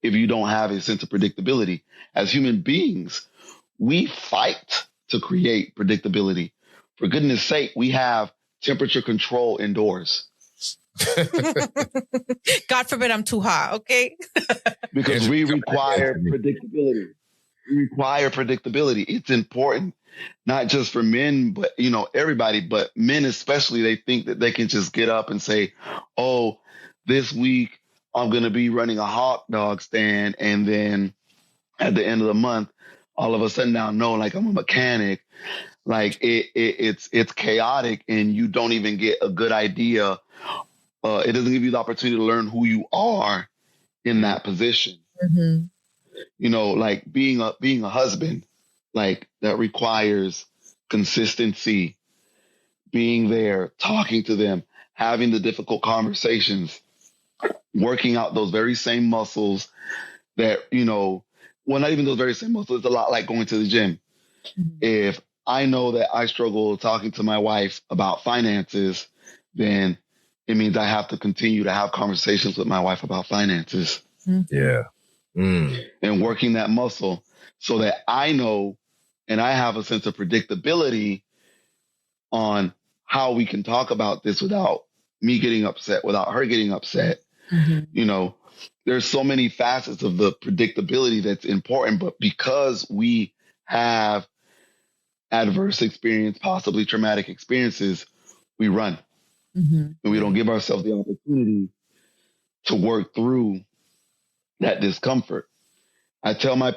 if you don't have a sense of predictability. As human beings, we fight to create predictability. For goodness sake, we have temperature control indoors. God forbid I'm too hot, okay? Because we require predictability. We require predictability. It's important, not just for men, but, everybody, but men especially. They think that they can just get up and say, oh, this week I'm going to be running a hot dog stand. And then at the end of the month, all of a sudden now know, like, I'm a mechanic. Like it's chaotic, and you don't even get a good idea. It doesn't give you the opportunity to learn who you are in that position. Mm-hmm. You know, like being a husband, like that requires consistency, being there, talking to them, having the difficult conversations, working out those very same muscles that, you know, well, not even those very same muscles. It's a lot like going to the gym. Mm-hmm. If I know that I struggle talking to my wife about finances, then it means I have to continue to have conversations with my wife about finances. Yeah. And working that muscle so that I know and I have a sense of predictability on how we can talk about this without me getting upset, without her getting upset. Mm-hmm. You know, there's so many facets of the predictability that's important, but because we have adverse experience, possibly traumatic experiences, we run. Mm-hmm. And we don't give ourselves the opportunity to work through that discomfort. I tell my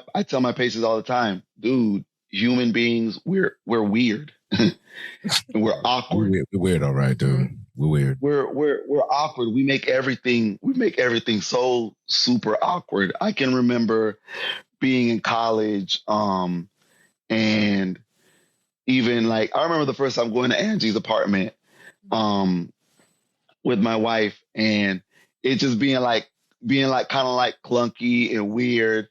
patients all the time, dude, human beings, we're weird. And we're awkward. We're weird, all right, dude. We're weird. We're awkward. We make everything so super awkward. I can remember being in college, and even like I remember the first time going to Angie's apartment with my wife, and it just being like kind of like clunky and weird.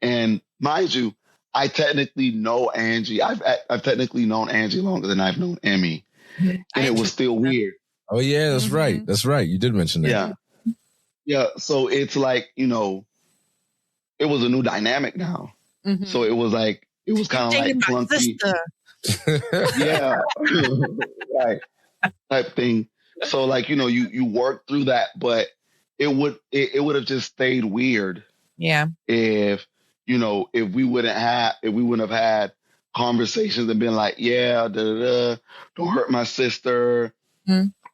And mind you, I technically know Angie. I've technically known Angie longer than I've known Emmy, and it was still weird. Oh yeah, that's right. That's right. You did mention that. Yeah. So it's like, you know, it was a new dynamic now. Mm-hmm. So it was kind of like clunky. Yeah, right, type thing. So like, you know, you work through that, but it would have just stayed weird. Yeah. If we wouldn't have had conversations and been like, yeah, don't hurt my sister,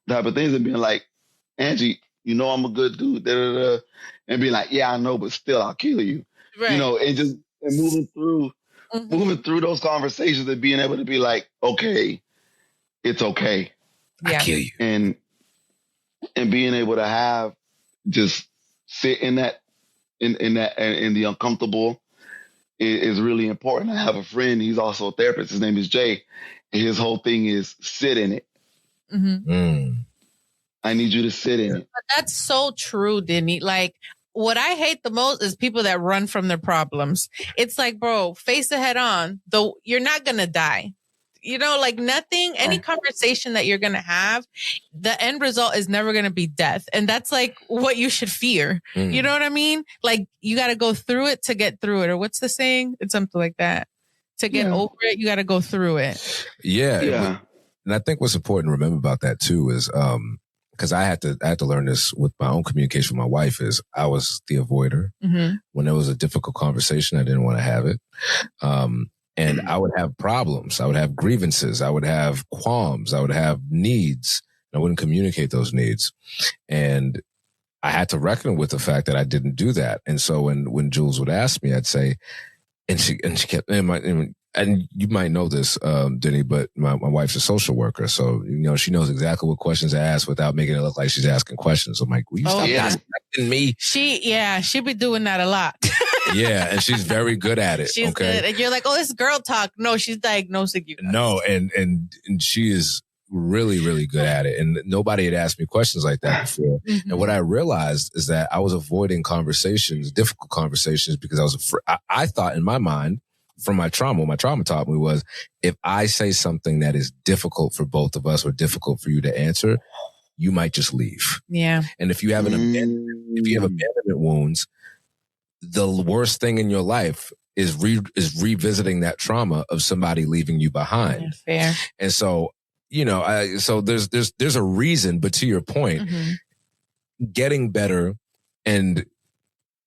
type of things, and being like, Angie, you know I'm a good dude, and be like, yeah, I know, but still I'll kill you. Right. You know, and moving through those conversations and being able to be like, okay, it's okay. Yeah. I kill you. And being able to have just sit in that in the uncomfortable is really important. I have a friend, he's also a therapist, his name is Jay, and his whole thing is sit in it. Mm-hmm. I need you to sit in it. But that's so true, Dhiny. Like, what I hate the most is people that run from their problems. It's like, bro, face it head on, though you're not going to die. You know, like nothing, any conversation that you're going to have, the end result is never going to be death. And that's like what you should fear. You know what I mean? Like you got to go through it to get through it. Or what's the saying? It's something like that. To get over it, you got to go through it. Yeah. And I think what's important to remember about that too is, because I had to learn this with my own communication with my wife, is I was the avoider. Mm-hmm. When there was a difficult conversation, I didn't want to have it. And I would have problems. I would have grievances. I would have qualms. I would have needs. I wouldn't communicate those needs. And I had to reckon with the fact that I didn't do that. And so when Jules would ask me, I'd say, and she kept, and you might know this, Dhiny, but my wife's a social worker. So, you know, she knows exactly what questions to ask without making it look like she's asking questions. I'm like, will you stop disrespecting me? She be doing that a lot. Yeah. And she's very good at it. She's good. And you're like, oh, this girl talk. No, she's diagnosing you. No. And she is really, really good at it. And nobody had asked me questions like that before. Mm-hmm. And what I realized is that I was avoiding conversations, difficult conversations, because I was afraid. I thought in my mind, from my trauma, what my trauma taught me was, if I say something that is difficult for both of us or difficult for you to answer, you might just leave. Yeah. And if you have abandonment wounds, the worst thing in your life is revisiting that trauma of somebody leaving you behind. Yeah, fair. And so, you know, so there's a reason, but to your point, getting better and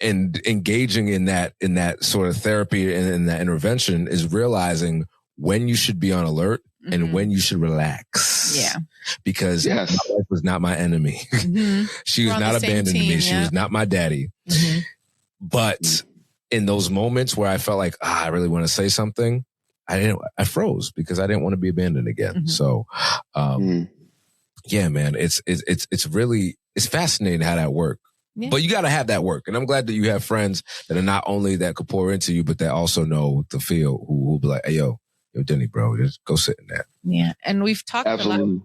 engaging in that sort of therapy and in that intervention is realizing when you should be on alert and when you should relax. Yeah. Because my wife was not my enemy. She was not abandoning me. She was not my daddy. But in those moments where I felt like, I really want to say something, I froze because I didn't want to be abandoned again. Mm-hmm. So, yeah, man, it's really, it's fascinating how that works. Yeah. But you got to have that work. And I'm glad that you have friends that are not only that could pour into you, but that also know the feel, who will be like, hey, yo, Dhiny, bro, just go sit in that. Yeah. And we've talked a lot.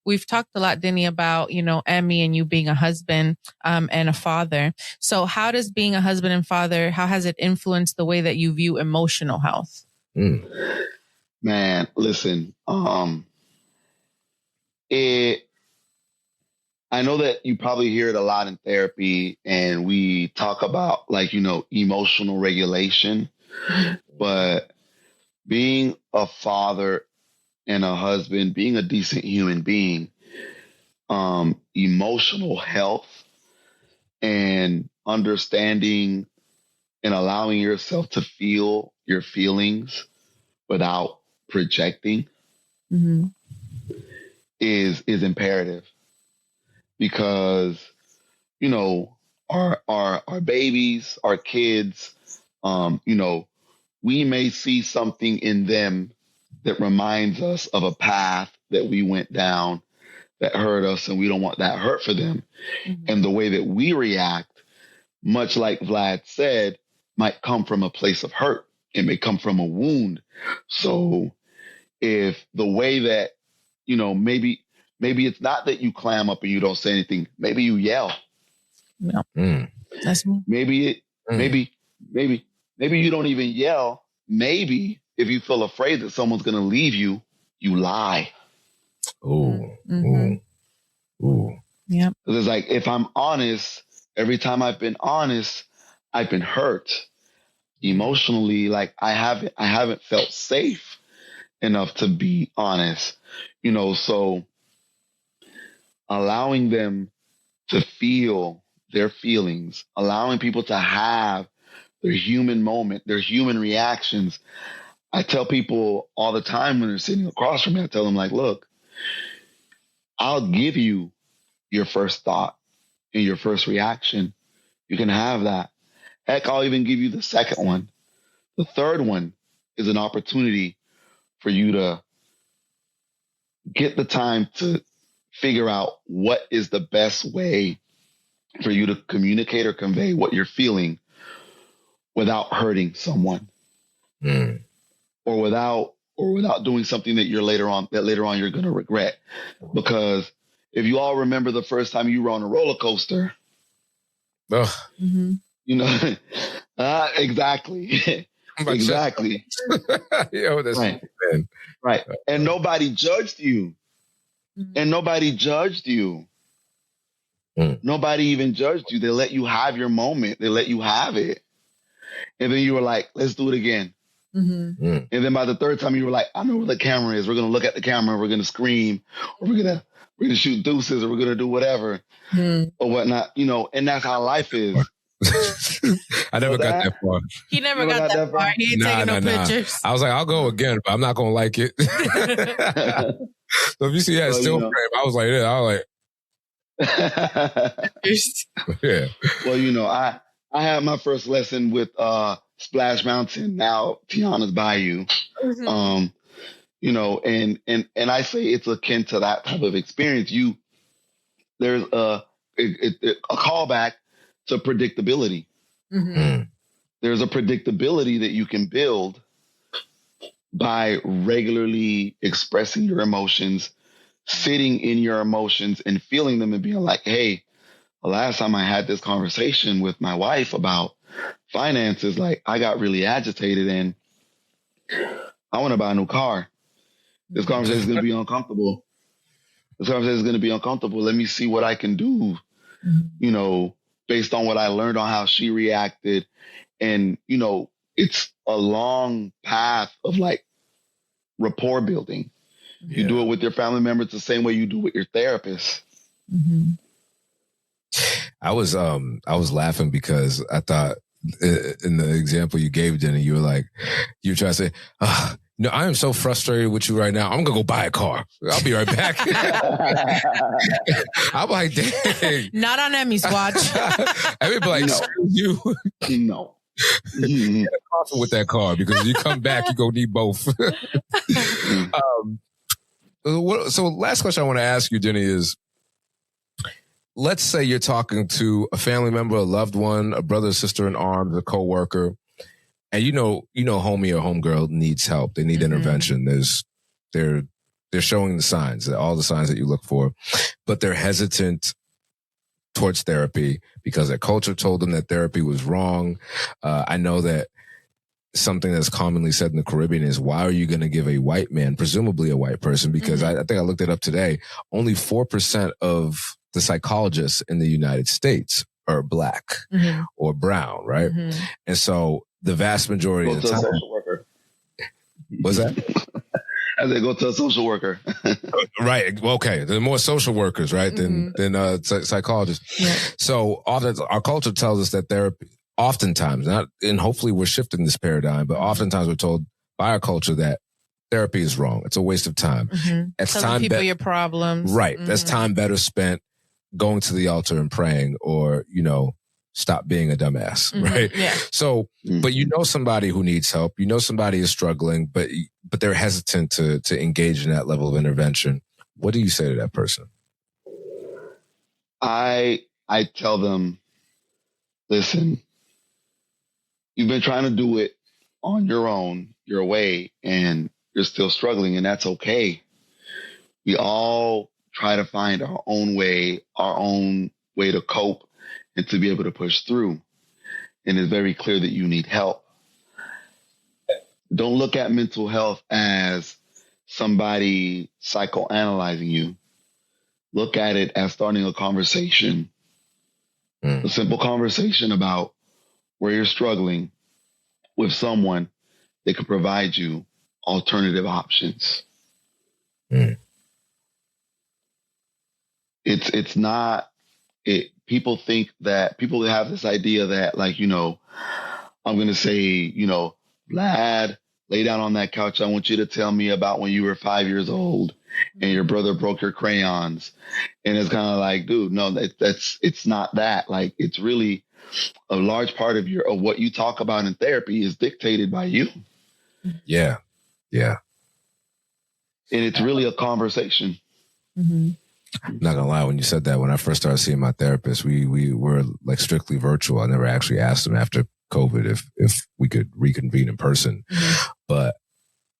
We've talked a lot, Dhiny, about, Emmy and you being a husband and a father. So how does being a husband and father, how has it influenced the way that you view emotional health? Man, listen, I know that you probably hear it a lot in therapy, and we talk about emotional regulation, but being a father and a husband, being a decent human being, emotional health and understanding and allowing yourself to feel your feelings without projecting is imperative. Because, our babies, our kids, we may see something in them that reminds us of a path that we went down that hurt us, and we don't want that hurt for them. Mm-hmm. And the way that we react, much like Vlad said, might come from a place of hurt. It may come from a wound. So if the way that, maybe it's not that you clam up and you don't say anything. Maybe you yell. No, that's me. Maybe you don't even yell. Maybe if you feel afraid that someone's going to leave you, you lie. Oh, yeah. It's like, if I'm honest, every time I've been honest, I've been hurt emotionally. Like I haven't felt safe enough to be honest. So allowing them to feel their feelings, allowing people to have their human moment, their human reactions. I tell people all the time when they're sitting across from me, I tell them, like, look, I'll give you your first thought and your first reaction. You can have that. Heck, I'll even give you the second one. The third one is an opportunity for you to get the time to figure out what is the best way for you to communicate or convey what you're feeling without hurting someone, or without doing something that later on you're going to regret. Because if you all remember the first time you were on a roller coaster, exactly. Exactly. Yo, that's right. And nobody judged you. And nobody judged you. Nobody even judged you. They let you have your moment. They let you have it. And then you were like, let's do it again. And then by the third time you were like, I know where the camera is. We're going to look at the camera. We're going to scream. Or we're going to shoot deuces, or we're going to do whatever or whatnot, and that's how life is. I never got that far. He never got that far. He ain't taking no pictures. I was like, I'll go again, but I'm not going to like it. So if you see that still frame, I was like, yeah. Well, I had my first lesson with Splash Mountain, now Tiana's Bayou. And I say it's akin to that type of experience. There's a callback to predictability. There's a predictability that you can build by regularly expressing your emotions, sitting in your emotions and feeling them, and being like, hey, the last time I had this conversation with my wife about finances, like, I got really agitated and I want to buy a new car. This conversation is going to be uncomfortable. Let me see what I can do, based on what I learned on how she reacted. And, it's a long path of like rapport building. Yeah. You do it with your family members the same way you do with your therapist. I was laughing because I thought in the example you gave, Dhiny, you were trying to say, I am so frustrated with you right now. I'm going to go buy a car. I'll be right back. I'm like, dang. Not on Emmy's watch. Everybody like, no. you. No. Get a coffin with that car, because if you come back, you're going to need both. So last question I want to ask you, Dhiny, is, let's say you're talking to a family member, a loved one, a brother, sister in arms, a coworker, and you know, homie or homegirl needs help. They need intervention. They're showing the signs, all the signs that you look for, but they're hesitant towards therapy because their culture told them that therapy was wrong. I know that something that's commonly said in the Caribbean is, why are you going to give a white man, presumably a white person, because I think I looked it up today, only 4% of the psychologists in the United States are black or brown, right? And so the vast majority of the time, social worker. What's that? As they go to a social worker. Right. Okay. There are more social workers, right, than psychologists. Yeah. So often our culture tells us that therapy, oftentimes, and hopefully we're shifting this paradigm, but oftentimes we're told by our culture that therapy is wrong. It's a waste of time. It's telling people your problems. Right. That's time better spent going to the altar and praying, or, stop being a dumbass. Right. Yeah. So, but somebody who needs help, somebody is struggling, but they're hesitant to engage in that level of intervention. What do you say to that person? I tell them, listen, you've been trying to do it on your own, your way, and you're still struggling, and that's okay. We all try to find our own way to cope and to be able to push through. And it's very clear that you need help. Don't look at mental health as somebody psychoanalyzing you. Look at it as starting a conversation, a simple conversation about where you're struggling with someone that could provide you alternative options. It's not it. People think that people have this idea that, like, I'm going to say, Vlad, lay down on that couch. I want you to tell me about when you were 5 years old and your brother broke your crayons. And it's kind of like, dude, no, it's not that. Like, it's really a large part of what you talk about in therapy is dictated by you. Yeah. Yeah. And it's really a conversation. I'm not gonna lie, when you said that, when I first started seeing my therapist, we were like strictly virtual. I never actually asked him after COVID if we could reconvene in person. But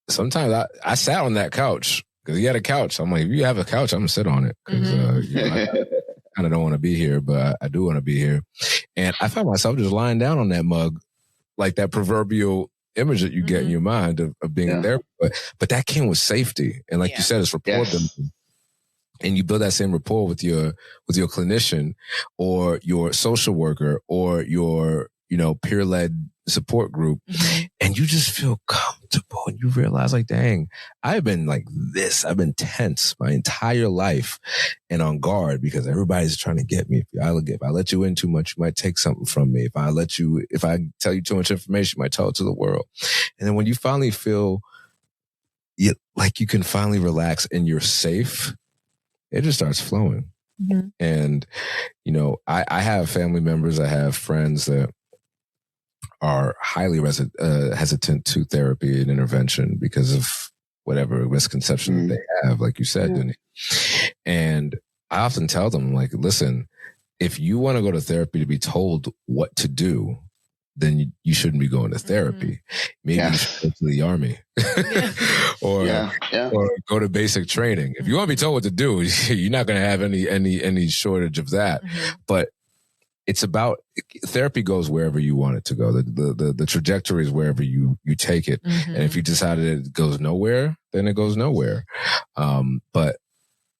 sometimes I sat on that couch because he had a couch. I'm like, if you have a couch, I'm gonna sit on it because I kind of don't want to be here, but I do want to be here. And I found myself just lying down on that mug, like that proverbial image that you get in your mind of being a therapist. But that came with safety, and like you said, it's rapport building. And you build that same rapport with your clinician or your social worker or your, peer-led support group. And you just feel comfortable and you realize, like, dang, I've been like this. I've been tense my entire life and on guard because everybody's trying to get me. If I let you in too much, you might take something from me. If I tell you too much information, you might tell it to the world. And then when you finally feel like you can finally relax and you're safe, it just starts flowing. And, I have family members, I have friends that are highly hesitant to therapy and intervention because of whatever misconception that they have, like you said, Dhiny. And I often tell them, like, listen, if you want to go to therapy to be told what to do, then you shouldn't be going to therapy. Maybe you should go to the army or go to basic training. If you want to be told what to do, you're not going to have any shortage of that. But it's about therapy goes wherever you want it to go. The trajectory is wherever you take it. And if you decided it goes nowhere, then it goes nowhere. But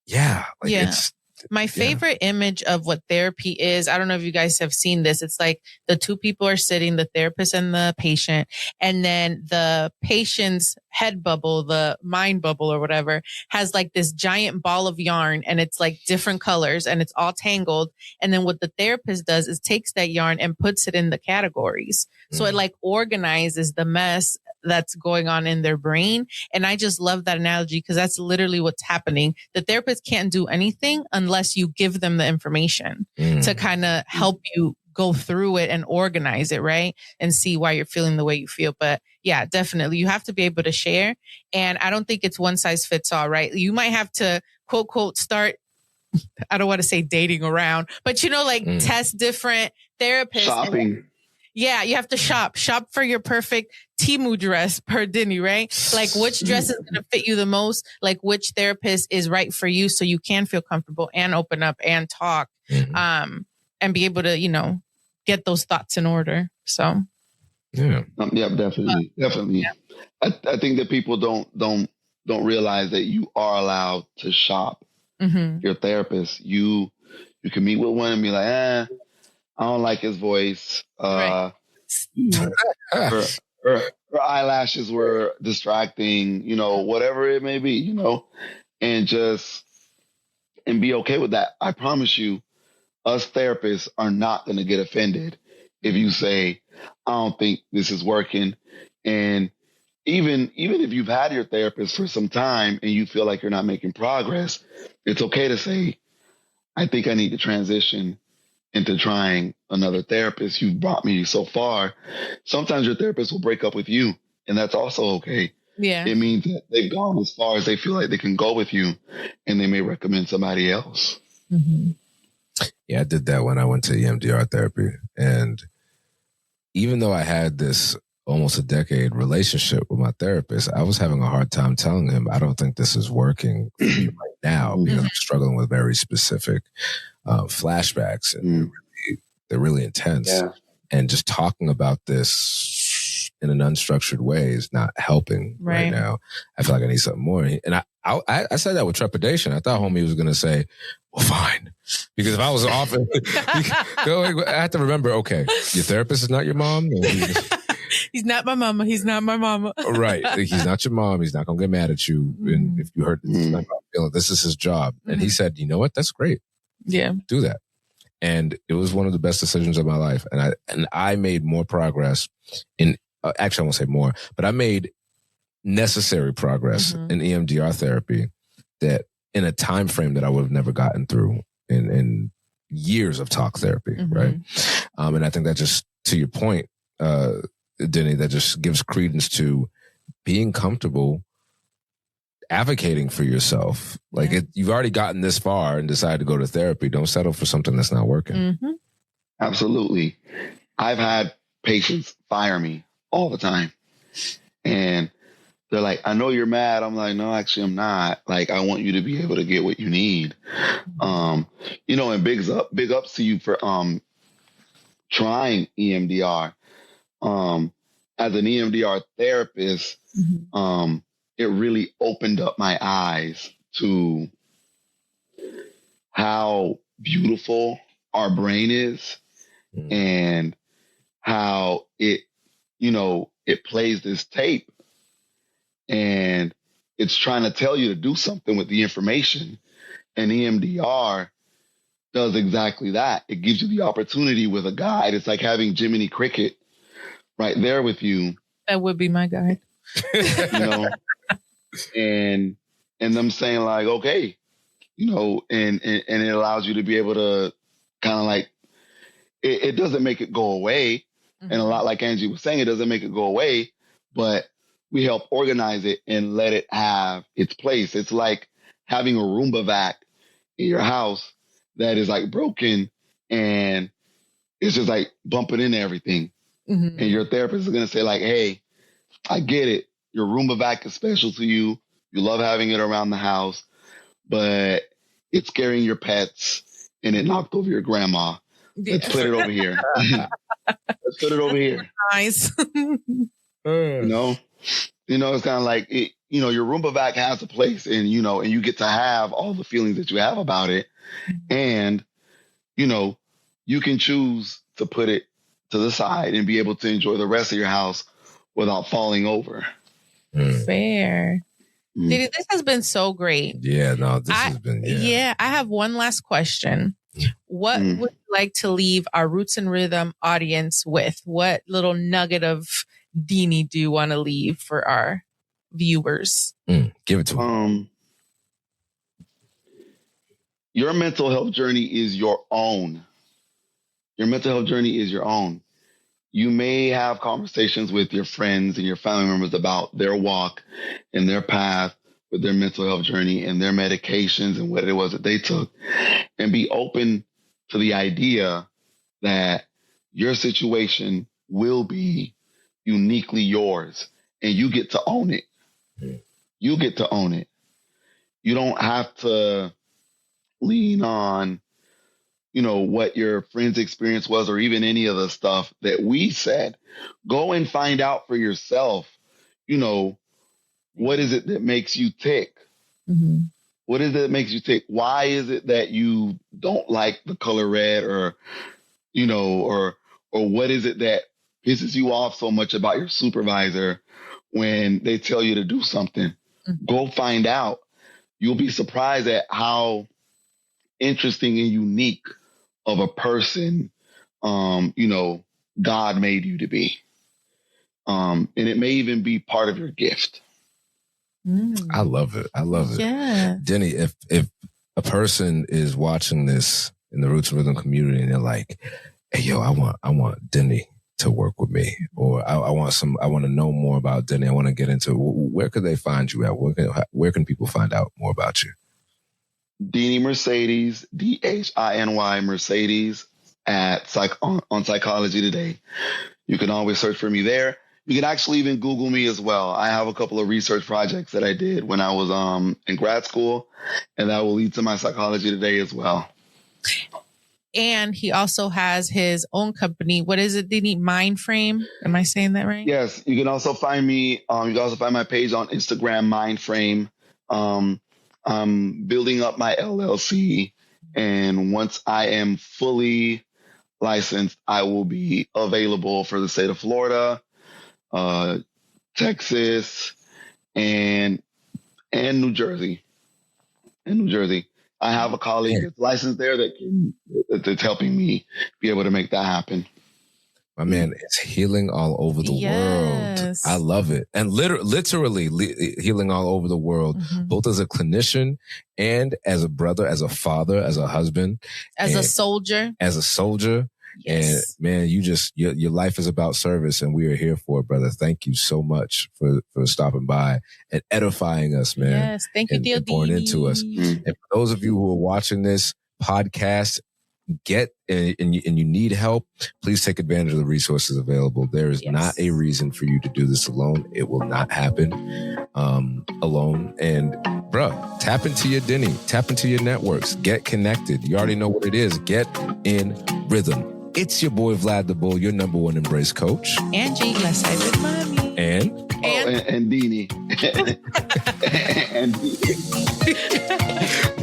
it's my favorite image of what therapy is, I don't know if you guys have seen this. It's like the two people are sitting, the therapist and the patient, and then the patient's head bubble, the mind bubble or whatever, has like this giant ball of yarn and it's like different colors and it's all tangled. And then what the therapist does is takes that yarn and puts it in the categories. So it like organizes the mess that's going on in their brain. And I just love that analogy because that's literally what's happening. The therapist can't do anything unless you give them the information to kind of help you go through it and organize it, right? And see why you're feeling the way you feel. But yeah, definitely. You have to be able to share. And I don't think it's one size fits all, right? You might have to quote, quote, start, I don't want to say dating around, but test different therapists. Shopping. Yeah, you have to shop for your perfect Temu dress per Dhiny, right? Like which dress is going to fit you the most, like which therapist is right for you so you can feel comfortable and open up and talk, and be able to, get those thoughts in order. So. Yeah, definitely. Yeah. I think that people don't realize that you are allowed to shop your therapist. You can meet with one and be like, I don't like his voice. Right. Her eyelashes were distracting, whatever it may be, and be okay with that. I promise you, us therapists are not going to get offended if you say, I don't think this is working. And even if you've had your therapist for some time and you feel like you're not making progress, it's okay to say, I think I need to transition into trying another therapist. You've brought me so far. Sometimes your therapist will break up with you, and that's also okay. Yeah. It means that they've gone as far as they feel like they can go with you, and they may recommend somebody else. Mm-hmm. Yeah, I did that when I went to EMDR therapy. And even though I had this almost a decade relationship with my therapist, I was having a hard time telling him, I don't think this is working for me right now because I'm struggling with very specific flashbacks, and they're really intense. Yeah. And just talking about this in an unstructured way is not helping right now. I feel like I need something more. And I said that with trepidation. I thought homie was going to say, well, fine. Because if I was off, I have to remember, okay, your therapist is not your mom. He's not my mama. He's not my mama. Right. He's not your mom. He's not going to get mad at you. And if you hurt, this is his job. And he said, you know what? That's great. Yeah. Do that. And it was one of the best decisions of my life. And I made more progress in, actually I won't say more, but I made necessary progress in EMDR therapy that in a time frame that I would have never gotten through in years of talk therapy. Right. And I think that just, to your point, Dhiny, that just gives credence to being comfortable advocating for yourself. Like you've already gotten this far and decided to go to therapy. Don't settle for something that's not working. Absolutely. I've had patients fire me all the time. And they're like, I know you're mad. I'm like, no, actually I'm not. Like, I want you to be able to get what you need. And big ups to you for trying EMDR. As an EMDR therapist, it really opened up my eyes to how beautiful our brain is and how it plays this tape and it's trying to tell you to do something with the information. And EMDR does exactly that. It gives you the opportunity with a guide. It's like having Jiminy Cricket right there with you. That would be my guide. And them saying like, okay, and it allows you to be able to kind of like, it doesn't make it go away. And a lot like Angie was saying, it doesn't make it go away, but we help organize it and let it have its place. It's like having a Roomba vac in your house that is like broken and it's just like bumping into everything. And your therapist is going to say like, hey, I get it. Your Roomba vac is special to you. You love having it around the house, but it's scaring your pets and it knocked over your grandma. Let's put it over here. Let's put it over here. Nice. It's kind of like, your Roomba vac has a place and you get to have all the feelings that you have about it. And, you can choose to put it to the side and be able to enjoy the rest of your house without falling over. Fair. Dhiny, this has been so great. Yeah, no, this has been, Yeah, I have one last question. What would you like to leave our Roots and Rhythm audience with? What little nugget of Dhiny do you want to leave for our viewers? Give it to them. Your mental health journey is your own. Your mental health journey is your own. You may have conversations with your friends and your family members about their walk and their path with their mental health journey and their medications and what it was that they took, and be open to the idea that your situation will be uniquely yours and you get to own it. You get to own it. You don't have to lean on, what your friend's experience was or even any of the stuff that we said. Go and find out for yourself, what is it that makes you tick? Mm-hmm. What is it that makes you tick? Why is it that you don't like the color red or what is it that pisses you off so much about your supervisor when they tell you to do something? Mm-hmm. Go find out. You'll be surprised at how interesting and unique of a person, God made you to be. And it may even be part of your gift. I love it. Yeah. Dhiny, if a person is watching this in the Roots and Rhythm community and they're like, hey, yo, I want Dhiny to work with me, or I want to know more about Dhiny. I want to get into, where could they find you at? Where can people find out more about you? Dhiny Mercedes, Dhiny Mercedes on Psychology Today. You can always search for me there. You can actually even Google me as well. I have a couple of research projects that I did when I was in grad school, and that will lead to my Psychology Today as well. And he also has his own company. What is it, Dhiny? Mindframe? Am I saying that right? Yes. You can also find me. You can also find my page on Instagram, Mindframe. I'm building up my LLC, and once I am fully licensed, I will be available for the state of Florida, Texas, and New Jersey. I have a colleague that's licensed there that's helping me be able to make that happen. My man, it's healing all over the world. I love it. And literally healing all over the world, both as a clinician and as a brother, as a father, as a husband. As a soldier. Yes. And man, your life is about service, and we are here for it, brother. Thank you so much for stopping by and edifying us, man. Yes, thank you, dear and pouring into us. And for those of you who are watching this podcast, and you need help, please take advantage of the resources available. There is not a reason for you to do this alone. It will not happen alone. And bruh, tap into your Dhiny, tap into your networks, get connected. You already know what it is. Get in rhythm. It's your boy Vlad the Bull, your number one embrace coach. Angie, let's say with mommy. And Dhiny. And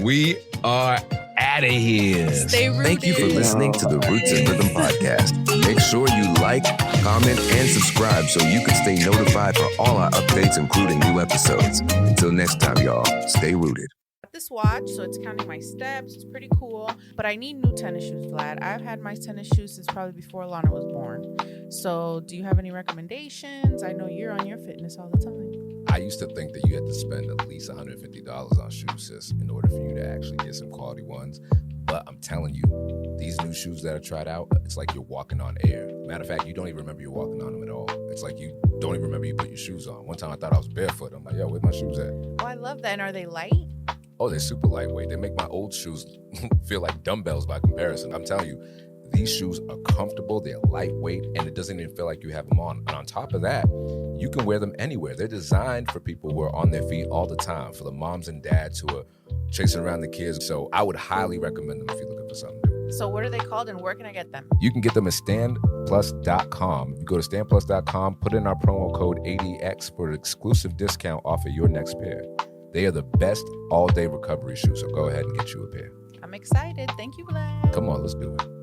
we are out of here. Stay rooted. Thank you for listening to the Roots and Rhythm podcast. Make sure you like, comment, and subscribe so you can stay notified for all our updates, including new episodes. Until next time, y'all, stay rooted. This watch, so it's counting my steps. It's pretty cool, but I need new tennis shoes, Vlad. I've had my tennis shoes since probably before Lana was born. So do you have any recommendations? I know you're on your fitness all the time. I used to think that you had to spend at least $150 on shoes, sis, in order for you to actually get some quality ones. But I'm telling you, these new shoes that I tried out, it's like you're walking on air. Matter of fact, you don't even remember you're walking on them at all. It's like you don't even remember you put your shoes on. One time I thought I was barefoot. I'm like, yo, where my shoes at? Oh, I love that. And are they light? Oh, they're super lightweight. They make my old shoes feel like dumbbells by comparison. I'm telling you, these shoes are comfortable, they're lightweight, and it doesn't even feel like you have them on. And on top of that, you can wear them anywhere. They're designed for people who are on their feet all the time, for the moms and dads who are chasing around the kids. So I would highly recommend them if you're looking for something new. So what are they called and where can I get them? You can get them at standplus.com. You go to standplus.com, put in our promo code ADX for an exclusive discount off of your next pair. They are the best all-day recovery shoes, so go ahead and get you a pair. I'm excited. Thank you, Vlad. Come on, let's do it.